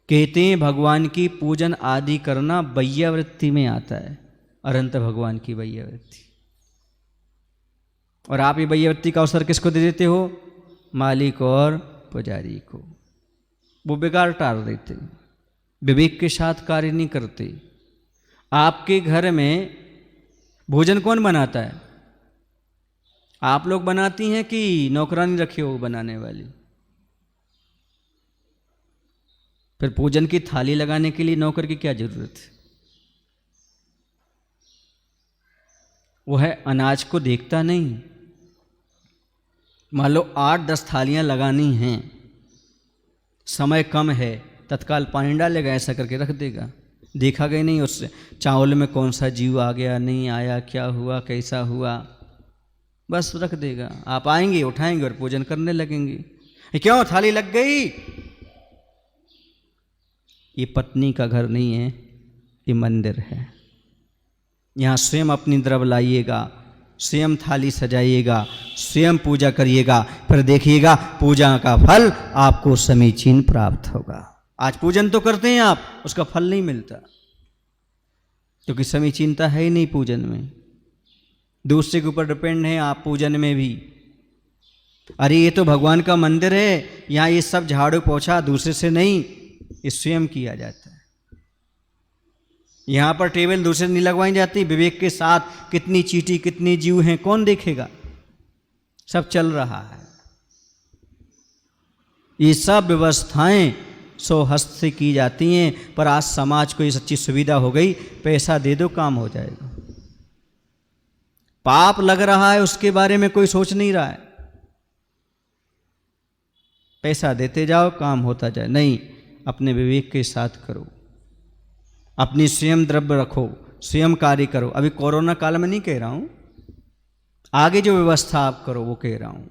कहते हैं भगवान की पूजन आदि करना वैयावृत्ति में आता है, अनंत भगवान की वैयावृत्ति। और आप ये वैयावृत्ति का अवसर किसको दे देते हो? मालिक और पुजारी को। वो बिगाड़ टाल देते, विवेक के साथ कार्य नहीं करते। आपके घर में भोजन कौन बनाता है? आप लोग बनाती हैं कि नौकरानी रखी हो बनाने वाली? फिर पूजन की थाली लगाने के लिए नौकर की क्या जरूरत है? वो है अनाज को देखता नहीं। मान लो 8-10 थालियां लगानी हैं, समय कम है, तत्काल पानी डालेगा, ऐसा करके रख देगा। देखा गया नहीं उससे चावल में कौन सा जीव आ गया, नहीं आया, क्या हुआ, कैसा हुआ, बस रख देगा। आप आएंगे, उठाएंगे और पूजन करने लगेंगे। क्यों? थाली लग गई। ये पत्नी का घर नहीं है, ये मंदिर है। यहाँ स्वयं अपनी द्रव्य लाइएगा, स्वयं थाली सजाइएगा, स्वयं पूजा करिएगा, फिर देखिएगा पूजा का फल आपको समीचीन प्राप्त होगा। आज पूजन तो करते हैं आप, उसका फल नहीं मिलता क्योंकि समीचीनता है ही नहीं पूजन में। दूसरे के ऊपर डिपेंड है आप पूजन में भी। अरे ये तो भगवान का मंदिर है, यहाँ ये सब झाड़ू पोछा दूसरे से नहीं, ये स्वयं किया जाता है। यहाँ पर टेबल दूसरे नहीं लगवाई जाती, विवेक के साथ कितनी चींटी कितनी जीव हैं कौन देखेगा, सब चल रहा है। ये सब व्यवस्थाएं स्वहस्त से की जाती हैं, पर आज समाज को ये सच्ची सुविधा हो गई, पैसा दे दो काम हो जाएगा। पाप लग रहा है उसके बारे में कोई सोच नहीं रहा है, पैसा देते जाओ काम होता जाए। नहीं, अपने विवेक के साथ करो, अपनी स्वयं द्रव्य रखो, स्वयं कार्य करो। अभी कोरोना काल में नहीं कह रहा हूं, आगे जो व्यवस्था आप करो वो कह रहा हूं।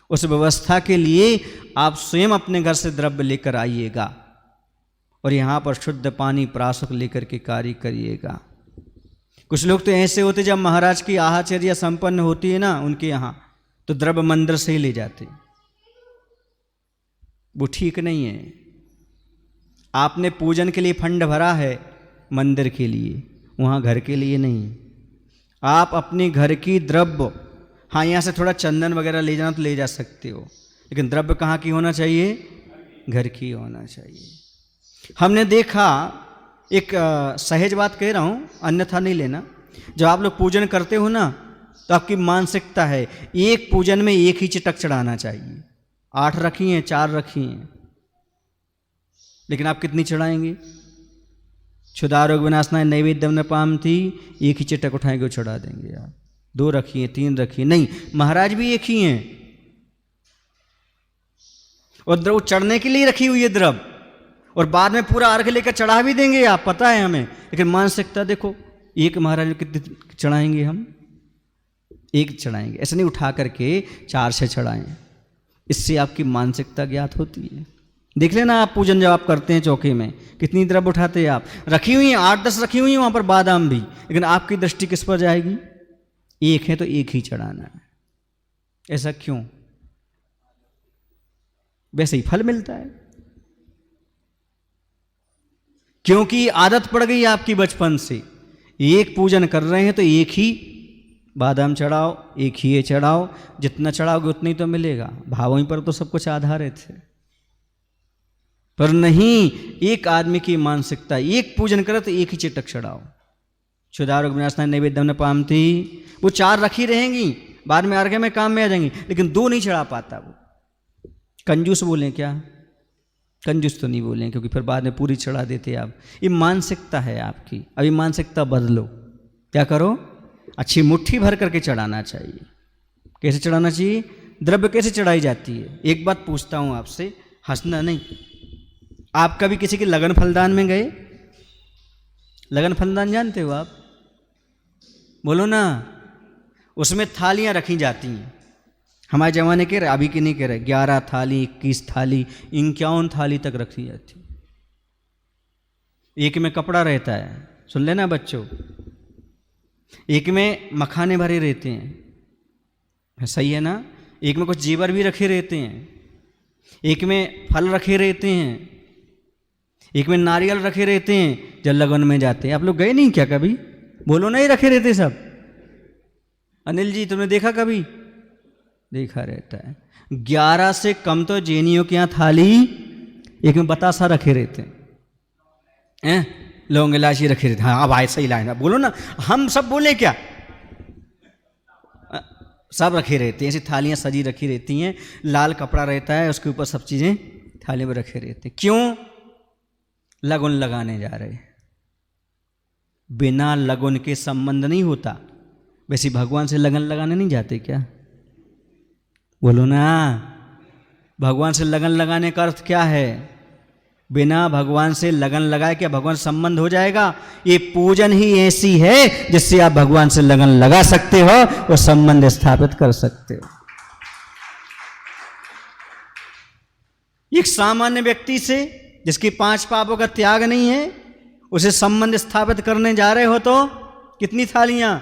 उस व्यवस्था के लिए आप स्वयं अपने घर से द्रव्य लेकर आइएगा और यहाँ पर शुद्ध पानी प्राशक लेकर के कार्य करिएगा। कुछ लोग तो ऐसे होते जब महाराज की आहाचर्या संपन्न होती है ना उनके यहाँ, तो द्रव्य मंदिर से ही ले जाते, वो ठीक नहीं है। आपने पूजन के लिए फंड भरा है मंदिर के लिए, वहाँ घर के लिए नहीं। आप अपने घर की द्रव्य, हाँ यहाँ से थोड़ा चंदन वगैरह ले जाना तो ले जा सकते हो, लेकिन द्रव्य कहाँ की होना चाहिए? घर की होना चाहिए। हमने देखा, एक सहज बात कह रहा हूँ अन्यथा नहीं लेना, जब आप लोग पूजन करते हो ना तो आपकी मानसिकता है एक पूजन में एक ही चिटक चढ़ाना चाहिए। 8 रखी हैं, 4 रखी हैं, लेकिन आप कितनी चढ़ाएंगे? क्षुधारोग विनाशनाय नैवेद्यम न पामती, एक ही चिटक उठाएंगे वो चढ़ा देंगे आप। 2 रखी हैं, 3 रखी हैं, नहीं, महाराज भी एक ही हैं और द्रव चढ़ने के लिए रखी हुई है द्रव, और बाद में पूरा अर्घ लेकर चढ़ा भी देंगे आप, पता है हमें, लेकिन मानसिकता देखो, एक महाराज कितने चढ़ाएंगे हम? एक चढ़ाएंगे, ऐसे नहीं उठा करके 4 से चढ़ाएं। इससे आपकी मानसिकता ज्ञात होती है। देख लेना आप पूजन जब आप करते हैं चौके में कितनी द्रव्य उठाते हैं आप। रखी हुई हैं 8-10 रखी हुई हैं वहाँ पर बादाम भी, लेकिन आपकी दृष्टि किस पर जाएगी? एक है तो एक ही चढ़ाना है। ऐसा क्यों? वैसे ही फल मिलता है, क्योंकि आदत पड़ गई आपकी बचपन से। एक पूजन कर रहे हैं तो एक ही बादाम चढ़ाओ, एक ही ये चढ़ाओ, जितना चढ़ाओगे उतना ही तो मिलेगा। भावों पर तो सब कुछ आधारित है, पर नहीं, एक आदमी की मानसिकता, एक पूजन करे तो एक ही चिटक चढ़ाओ। क्षुधारोग विनाशनाय नैवेद्यम न पामती, वो 4 रखी रहेंगी, बाद में अर्घ्य में काम में आ जाएंगी, लेकिन 2 नहीं चढ़ा पाता वो। कंजूस बोलें क्या? कंजूस तो नहीं बोलें, क्योंकि फिर बाद में पूरी चढ़ा देते आप। ये मानसिकता है आपकी, अभी मानसिकता बदलो। क्या करो? अच्छी मुट्ठी भर करके चढ़ाना चाहिए। कैसे चढ़ाना चाहिए? द्रव्य कैसे चढ़ाई जाती है? एक बात पूछता हूँ आपसे, हंसना नहीं। आप कभी किसी के लगन फलदान में गए? लगन फलदान जानते हो आप? बोलो ना। उसमें थालियां रखी जाती हैं। हमारे ज़माने के, अभी की नहीं कह रहे, 11 थाली, 21 थाली, 51 थाली तक रखी जाती। एक में कपड़ा रहता है, सुन लेना बच्चों, एक में मखाने भरे रहते हैं, सही है ना? एक में कुछ जेवर भी रखे रहते हैं, एक में फल रखे रहते हैं, एक में नारियल रखे रहते हैं जब लगन में जाते हैं। आप लोग गए नहीं क्या कभी? बोलो नहीं, रखे रहते सब। अनिल जी तुमने देखा कभी? देखा रहता है। 11 से कम तो जैनियों के यहाँ थाली, एक में बतासा रखे रहते हैं, लौंग इलायची रखे रहते हैं। हाँ भाई सही लाइन है, बोलो ना, हम सब बोले क्या? सब रखे रहते हैं, ऐसी थालियाँ सजी रखी रहती हैं, लाल कपड़ा रहता है, उसके ऊपर सब चीज़ें थाली में रखे रहते हैं। क्यों? लगन लगाने जा रहे हैं। बिना लगन के संबंध नहीं होता। वैसे भगवान से लगन लगाने नहीं जाते क्या? बोलो ना। भगवान से लगन लगाने का अर्थ क्या है? बिना भगवान से लगन लगाए क्या भगवान संबंध हो जाएगा? ये पूजन ही ऐसी है जिससे आप भगवान से लगन लगा सकते हो और संबंध स्थापित कर सकते हो। एक सामान्य व्यक्ति से जिसकी 5 पापों का त्याग नहीं है, उसे संबंध स्थापित करने जा रहे हो तो कितनी थालियां?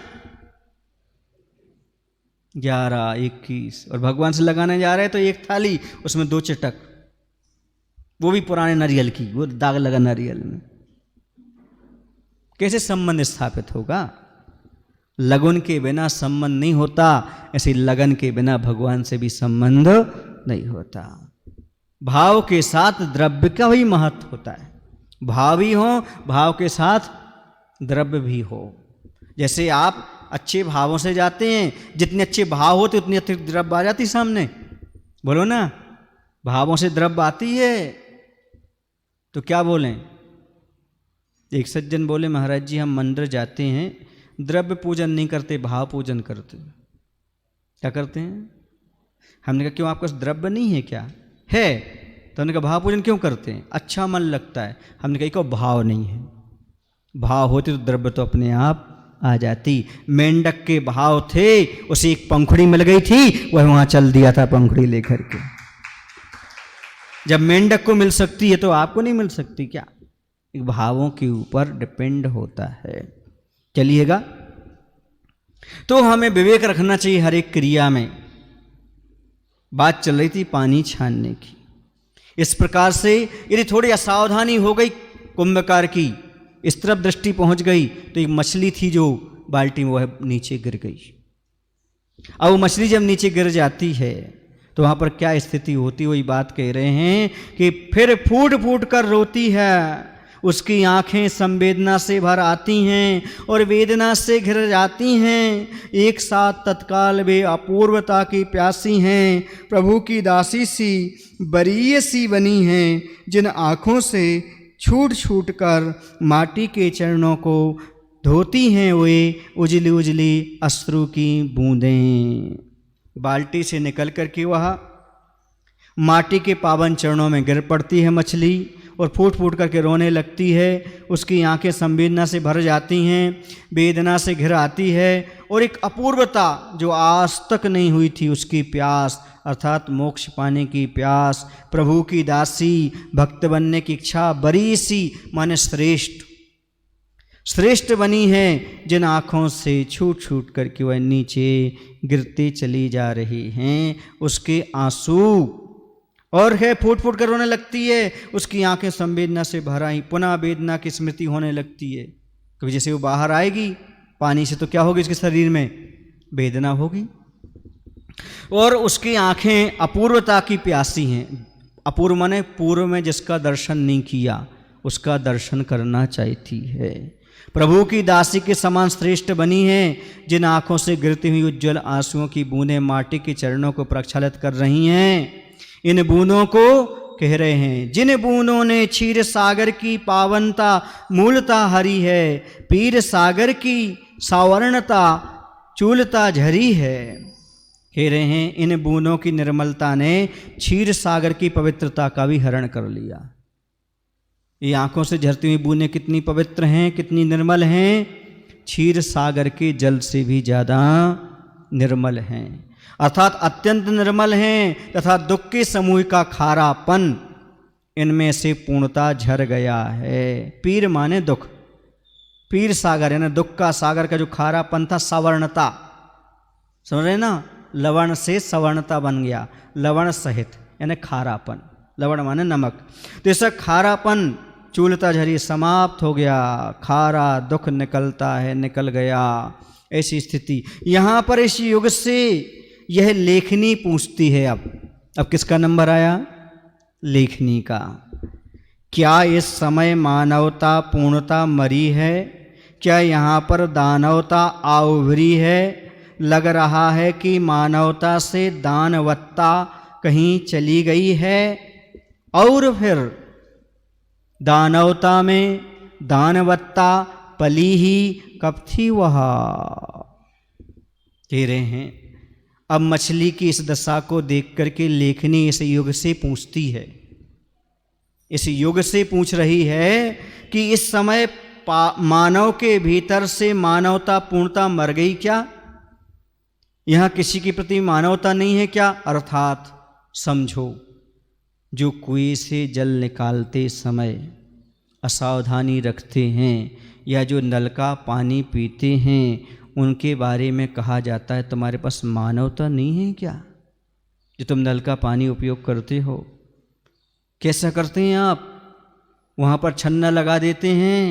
11, 21 और भगवान से लगाने जा रहे हैं तो एक थाली, उसमें 2 चटक, वो भी पुराने नारियल की, वो दाग लगा नारियल में। कैसे संबंध स्थापित होगा? लगन के बिना संबंध नहीं होता, ऐसे लगन के बिना भगवान से भी संबंध नहीं होता। भाव के साथ द्रव्य का भी महत्व होता है। भाव भी हो, भाव के साथ द्रव्य भी हो। जैसे आप अच्छे भावों से जाते हैं, जितने अच्छे भाव होते उतनी अच्छी द्रव्य आ जाती सामने, बोलो ना। भावों से द्रव्य आती है तो क्या बोलें? एक सज्जन बोले, महाराज जी हम मंदिर जाते हैं, द्रव्य पूजन नहीं करते, भाव पूजन करते। क्या करते हैं? हमने कहा क्यों, आपके पास द्रव्य नहीं है क्या? है। तो हमने कहा भाव पूजन क्यों करते हैं? अच्छा मन लगता है। हमने कहा भाव नहीं है, भाव होते तो द्रव्य तो अपने आप आ जाती। मेंढक के भाव थे, उसे एक पंखुड़ी मिल गई थी, वह वहां चल दिया था पंखुड़ी लेकर के। जब मेंढक को मिल सकती है तो आपको नहीं मिल सकती क्या? एक भावों के ऊपर डिपेंड होता है। चलिएगा, तो हमें विवेक रखना चाहिए हर एक क्रिया में। बात चल रही थी पानी छानने की। इस प्रकार से यदि थोड़ी असावधानी हो गई कुंभकार की, इस तरफ दृष्टि पहुंच गई तो एक मछली थी जो बाल्टी में, वह नीचे गिर गई। अब वो मछली जब नीचे गिर जाती है तो वहां पर क्या स्थिति होती, वही बात कह रहे हैं कि फिर फूट फूट कर रोती है, उसकी आंखें संवेदना से भर आती हैं और वेदना से घिर जाती हैं। एक साथ तत्काल वे अपूर्वता की प्यासी हैं, प्रभु की दासी सी बरीय सी बनी हैं, जिन आँखों से छूट छूट कर माटी के चरणों को धोती हैं वे उजली उजली अश्रु की बूंदें। बाल्टी से निकल कर के वह माटी के पावन चरणों में गिर पड़ती है मछली और फूट फूट करके रोने लगती है। उसकी आंखें संवेदना से भर जाती हैं, वेदना से घिर आती है और एक अपूर्वता जो आज तक नहीं हुई थी उसकी प्यास, अर्थात मोक्ष पाने की प्यास, प्रभु की दासी, भक्त बनने की इच्छा बड़ी सी माने श्रेष्ठ श्रेष्ठ बनी है, जिन आँखों से छूट छूट करके वह नीचे गिरती चली जा रही हैं। उसके आंसू और है फूट फूट कर रोने लगती है, उसकी आंखें संवेदना से भर आई, पुनः वेदना की स्मृति होने लगती है। क्योंकि जैसे वो बाहर आएगी पानी से तो क्या होगी, उसके शरीर में वेदना होगी और उसकी आंखें अपूर्वता की प्यासी हैं। अपूर्व माने पूर्व में जिसका दर्शन नहीं किया उसका दर्शन करना चाहती है। प्रभु की दासी के समान श्रेष्ठ बनी है, जिन आंखों से गिरती हुई उज्जवल आंसुओं की बूंदें माटी के चरणों को प्रक्षालित कर रही हैं। इन बूंदों को कह रहे हैं, जिन बूंदों ने क्षीर सागर की पावनता मूलता हरी है, पीर सागर की सावर्णता चूलता झरी है। कह रहे हैं इन बूंदों की निर्मलता ने क्षीर सागर की पवित्रता का भी हरण कर लिया। ये आंखों से झरती हुई बूंदें कितनी पवित्र हैं, कितनी निर्मल हैं, क्षीर सागर के जल से भी ज़्यादा निर्मल हैं, अर्थात अत्यंत निर्मल हैं तथा दुख के समूह का खारापन इनमें से पूर्णता झर गया है। पीर माने दुख, पीर सागर यानी दुख का सागर का जो खारापन था, सवर्णता, समझ रहे ना, लवण से सवर्णता बन गया, लवण सहित यानी खारापन, लवण माने नमक, तो ऐसा खारापन चूलता झरी समाप्त हो गया, खारा दुख निकलता है, निकल गया। ऐसी स्थिति यहाँ पर इस युग से यह लेखनी पूछती है। अब किसका नंबर आया? लेखनी का। क्या इस समय मानवता पूर्णता मरी है? क्या यहाँ पर दानवता आ उभरी है? लग रहा है कि मानवता से दानवत्ता कहीं चली गई है और फिर दानवता में दानवत्ता पली ही कब थी वह। कह रहे हैं अब मछली की इस दशा को देख करके लेखनी इस युग से पूछती है, इस युग से पूछ रही है कि इस समय मानव के भीतर से मानवता पूर्णता मर गई क्या? यहाँ किसी के प्रति मानवता नहीं है क्या? अर्थात समझो, जो कुएं से जल निकालते समय असावधानी रखते हैं या जो नल का पानी पीते हैं उनके बारे में कहा जाता है तुम्हारे पास मानवता नहीं है क्या, जो तुम नल का पानी उपयोग करते हो? कैसा करते हैं आप? वहाँ पर छन्ना लगा देते हैं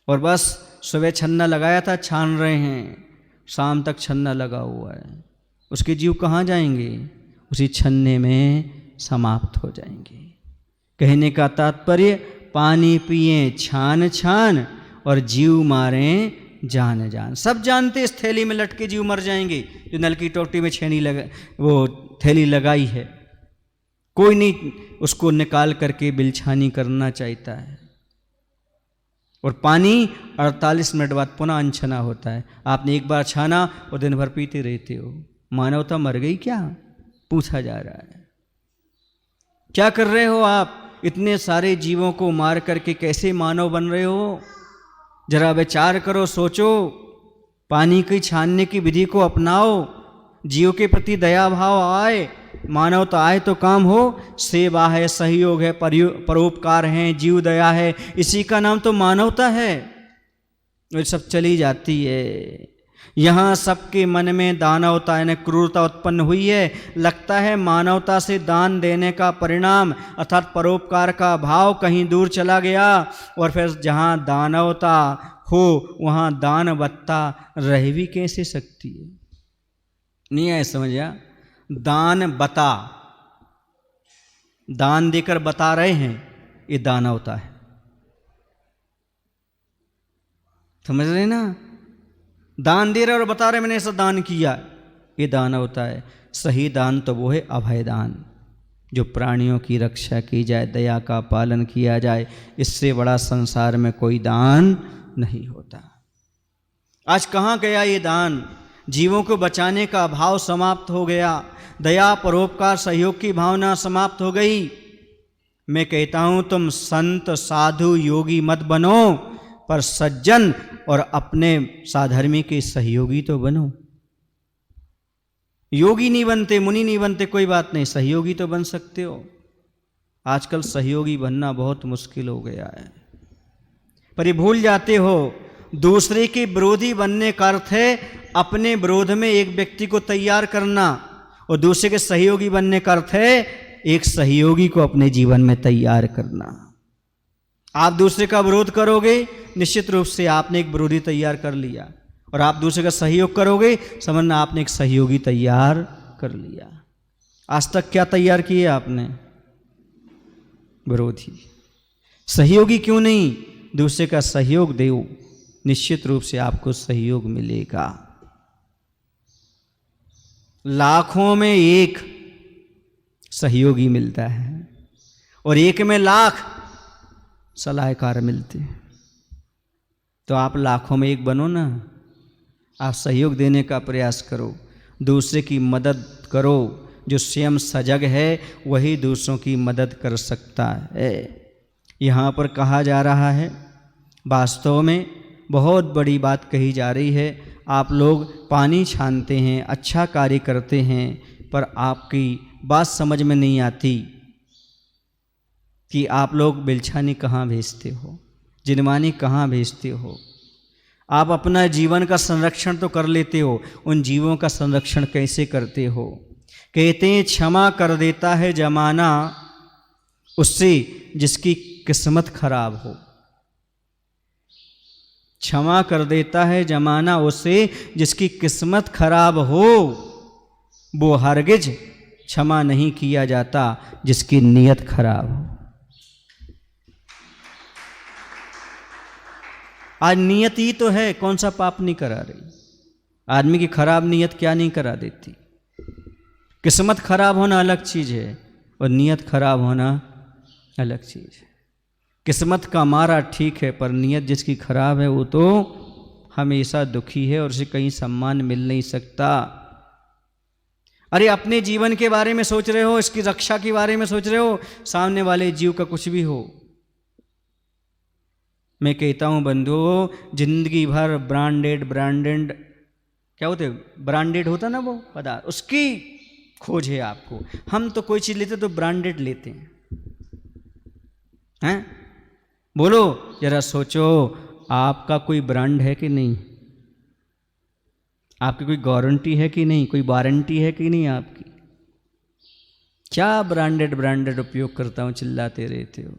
और बस सुबह छन्ना लगाया था, छान रहे हैं, शाम तक छन्ना लगा हुआ है। उसके जीव कहाँ जाएंगे? उसी छन्ने में समाप्त हो जाएंगे। कहने का तात्पर्य, पानी पिए छान छान और जीव मारें जान जान। सब जानते इस थैली में लटके जीव मर जाएंगे, जो नल की टोटी में छेनी लगा, वो थैली लगाई है। कोई नहीं उसको निकाल करके बिलछानी करना चाहता है। और पानी 48 मिनट बाद पुनः अनछना होता है। आपने एक बार छाना और दिन भर पीते रहते हो। मानवता मर गई क्या? पूछा जा रहा है। क्या कर रहे हो आप? इतने सारे जीवों को मार करके कैसे मानव बन रहे हो? जरा विचार करो, सोचो। पानी की छानने की विधि को अपनाओ, जीव के प्रति दया भाव आए, मानवता आए तो काम हो। सेवा है, सहयोग है, परोपकार है, जीव दया है, इसी का नाम तो मानवता है। वो सब चली जाती है। यहाँ सबके मन में दानवता यानी क्रूरता उत्पन्न हुई है। लगता है मानवता से दान देने का परिणाम अर्थात परोपकार का भाव कहीं दूर चला गया, और फिर जहाँ दानवता हो वहाँ दानवत्ता रह भी कैसे सकती है? नहीं आए समझा? दान बता, दान देकर बता रहे हैं, ये दानवता है। समझ रहे ना? दान दे रहे और बता रहे मैंने ऐसा दान किया, ये दानवता है। सही दान तो वो है अभय दान, जो प्राणियों की रक्षा की जाए, दया का पालन किया जाए। इससे बड़ा संसार में कोई दान नहीं होता। आज कहाँ गया ये दान? जीवों को बचाने का भाव समाप्त हो गया, दया परोपकार सहयोग की भावना समाप्त हो गई। मैं कहता हूं तुम संत साधु योगी मत बनो, पर सज्जन और अपने साधर्मी के सहयोगी तो बनो। योगी नहीं बनते, मुनि नहीं बनते, कोई बात नहीं, सहयोगी तो बन सकते हो। आजकल सहयोगी बनना बहुत मुश्किल हो गया है। पर ये भूल जाते हो, दूसरे के विरोधी बनने का अर्थ है अपने विरोध में एक व्यक्ति को तैयार करना, और दूसरे के सहयोगी बनने का अर्थ है एक सहयोगी को अपने जीवन में तैयार करना। आप दूसरे का विरोध करोगे, निश्चित रूप से आपने एक विरोधी तैयार कर लिया, और आप दूसरे का सहयोग करोगे, समझना आपने एक सहयोगी तैयार कर लिया। आज तक क्या तैयार किए आपने? विरोधी। सहयोगी क्यों नहीं? दूसरे का सहयोग दो, निश्चित रूप से आपको सहयोग मिलेगा। लाखों में एक सहयोगी मिलता है, और एक में लाख सलाहकार मिलते हैं। तो आप लाखों में एक बनो ना। आप सहयोग देने का प्रयास करो, दूसरे की मदद करो। जो स्वयं सजग है वही दूसरों की मदद कर सकता है। यहाँ पर कहा जा रहा है, वास्तव में बहुत बड़ी बात कही जा रही है। आप लोग पानी छानते हैं, अच्छा कार्य करते हैं, पर आपकी बात समझ में नहीं आती कि आप लोग बिलछानी कहाँ भेजते हो, जिनमानी कहाँ भेजते हो। आप अपना जीवन का संरक्षण तो कर लेते हो, उन जीवों का संरक्षण कैसे करते हो? कहते हैं क्षमा कर देता है जमाना उससे जिसकी किस्मत खराब हो। क्षमा कर देता है जमाना उससे जिसकी किस्मत खराब हो, वो हरगिज क्षमा नहीं किया जाता जिसकी नीयत खराब हो। आज नियत ही तो है, कौन सा पाप नहीं करा रही। आदमी की खराब नीयत क्या नहीं करा देती। किस्मत खराब होना अलग चीज है और नीयत खराब होना अलग चीज है। किस्मत का मारा ठीक है, पर नीयत जिसकी खराब है वो तो हमेशा दुखी है और उसे कहीं सम्मान मिल नहीं सकता। अरे अपने जीवन के बारे में सोच रहे हो, इसकी रक्षा के बारे में सोच रहे हो, सामने वाले जीव का कुछ भी हो। मैं कहता हूं बंधुओं, जिंदगी भर ब्रांडेड क्या होते, ब्रांडेड होता ना वो पदार्थ, उसकी खोज है आपको। हम तो कोई चीज लेते तो ब्रांडेड लेते हैं। बोलो जरा सोचो, आपका कोई ब्रांड है कि नहीं? आपकी कोई गारंटी है कि नहीं, कोई वारंटी है कि नहीं आपकी? क्या ब्रांडेड उपयोग करता हूं, चिल्लाते रहते हो।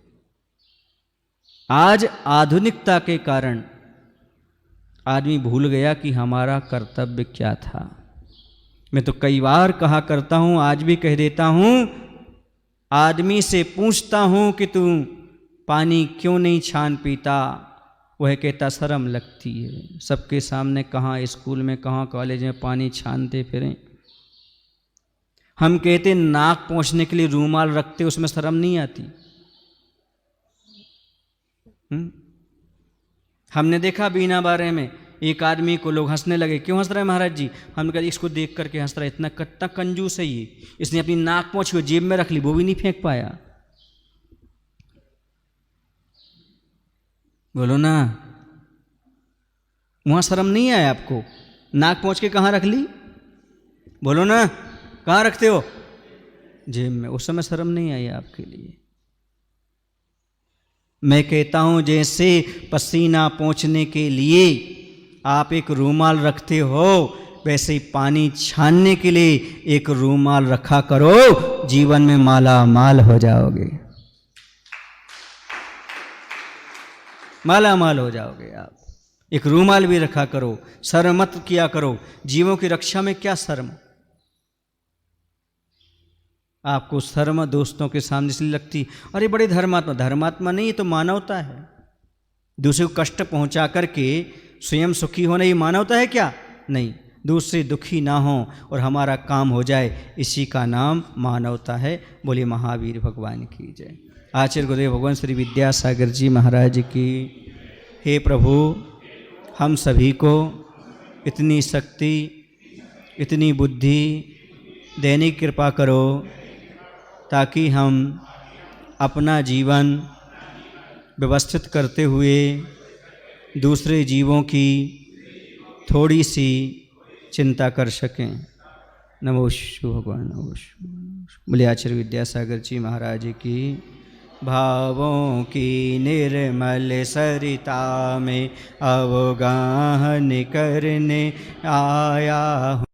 आज आधुनिकता के कारण आदमी भूल गया कि हमारा कर्तव्य क्या था। मैं तो कई बार कहा करता हूं, आज भी कह देता हूं, आदमी से पूछता हूं कि तू पानी क्यों नहीं छान पीता, वह कहता शर्म लगती है। सबके सामने कहाँ स्कूल में, कहाँ कॉलेज में पानी छानते फिरें। हम कहते नाक पोंछने के लिए रूमाल रखते, उसमें शर्म नहीं आती। हमने देखा बीना बारे में एक आदमी को लोग हंसने लगे, क्यों हंस रहे हैं महाराज जी? हमने कहा इसको देख करके हंस रहा है, इतना कट्टा कंजूस है ये, इसने अपनी नाक पोंछ को जेब में रख ली, वो भी नहीं फेंक पाया। बोलो ना, वहां शर्म नहीं आया आपको? नाक पोंछ के कहाँ रख ली? बोलो ना, कहाँ रखते हो? जेब में। उस समय शर्म नहीं आई आपके लिए? मैं कहता हूं जैसे पसीना पोंछने के लिए आप एक रूमाल रखते हो, वैसे ही पानी छानने के लिए एक रूमाल रखा करो, जीवन में माला माल हो जाओगे, माला माल हो जाओगे आप। एक रूमाल भी रखा करो, शर्म मत किया करो। जीवों की रक्षा में क्या शर्म? आपको शर्म दोस्तों के सामने इसलिए लगती, अरे बड़े धर्मात्मा। धर्मात्मा नहीं, ये तो मानवता है। दूसरे को कष्ट पहुंचा करके स्वयं सुखी होना ये मानवता है क्या? नहीं। दूसरे दुखी ना हो और हमारा काम हो जाए, इसी का नाम मानवता है। बोले महावीर भगवान की जय। आचार्य गुरुदेव भगवान श्री विद्यासागर जी महाराज की। हे प्रभु, हम सभी को इतनी शक्ति, इतनी बुद्धि देने की कृपा करो, ताकि हम अपना जीवन व्यवस्थित करते हुए दूसरे जीवों की थोड़ी सी चिंता कर सकें। नमो शिव भगवान, नमो शिव। बोले आचार्य विद्यासागर जी महाराज की। भावों की निर्मल सरिता में अवगाहन करने आया हूँ।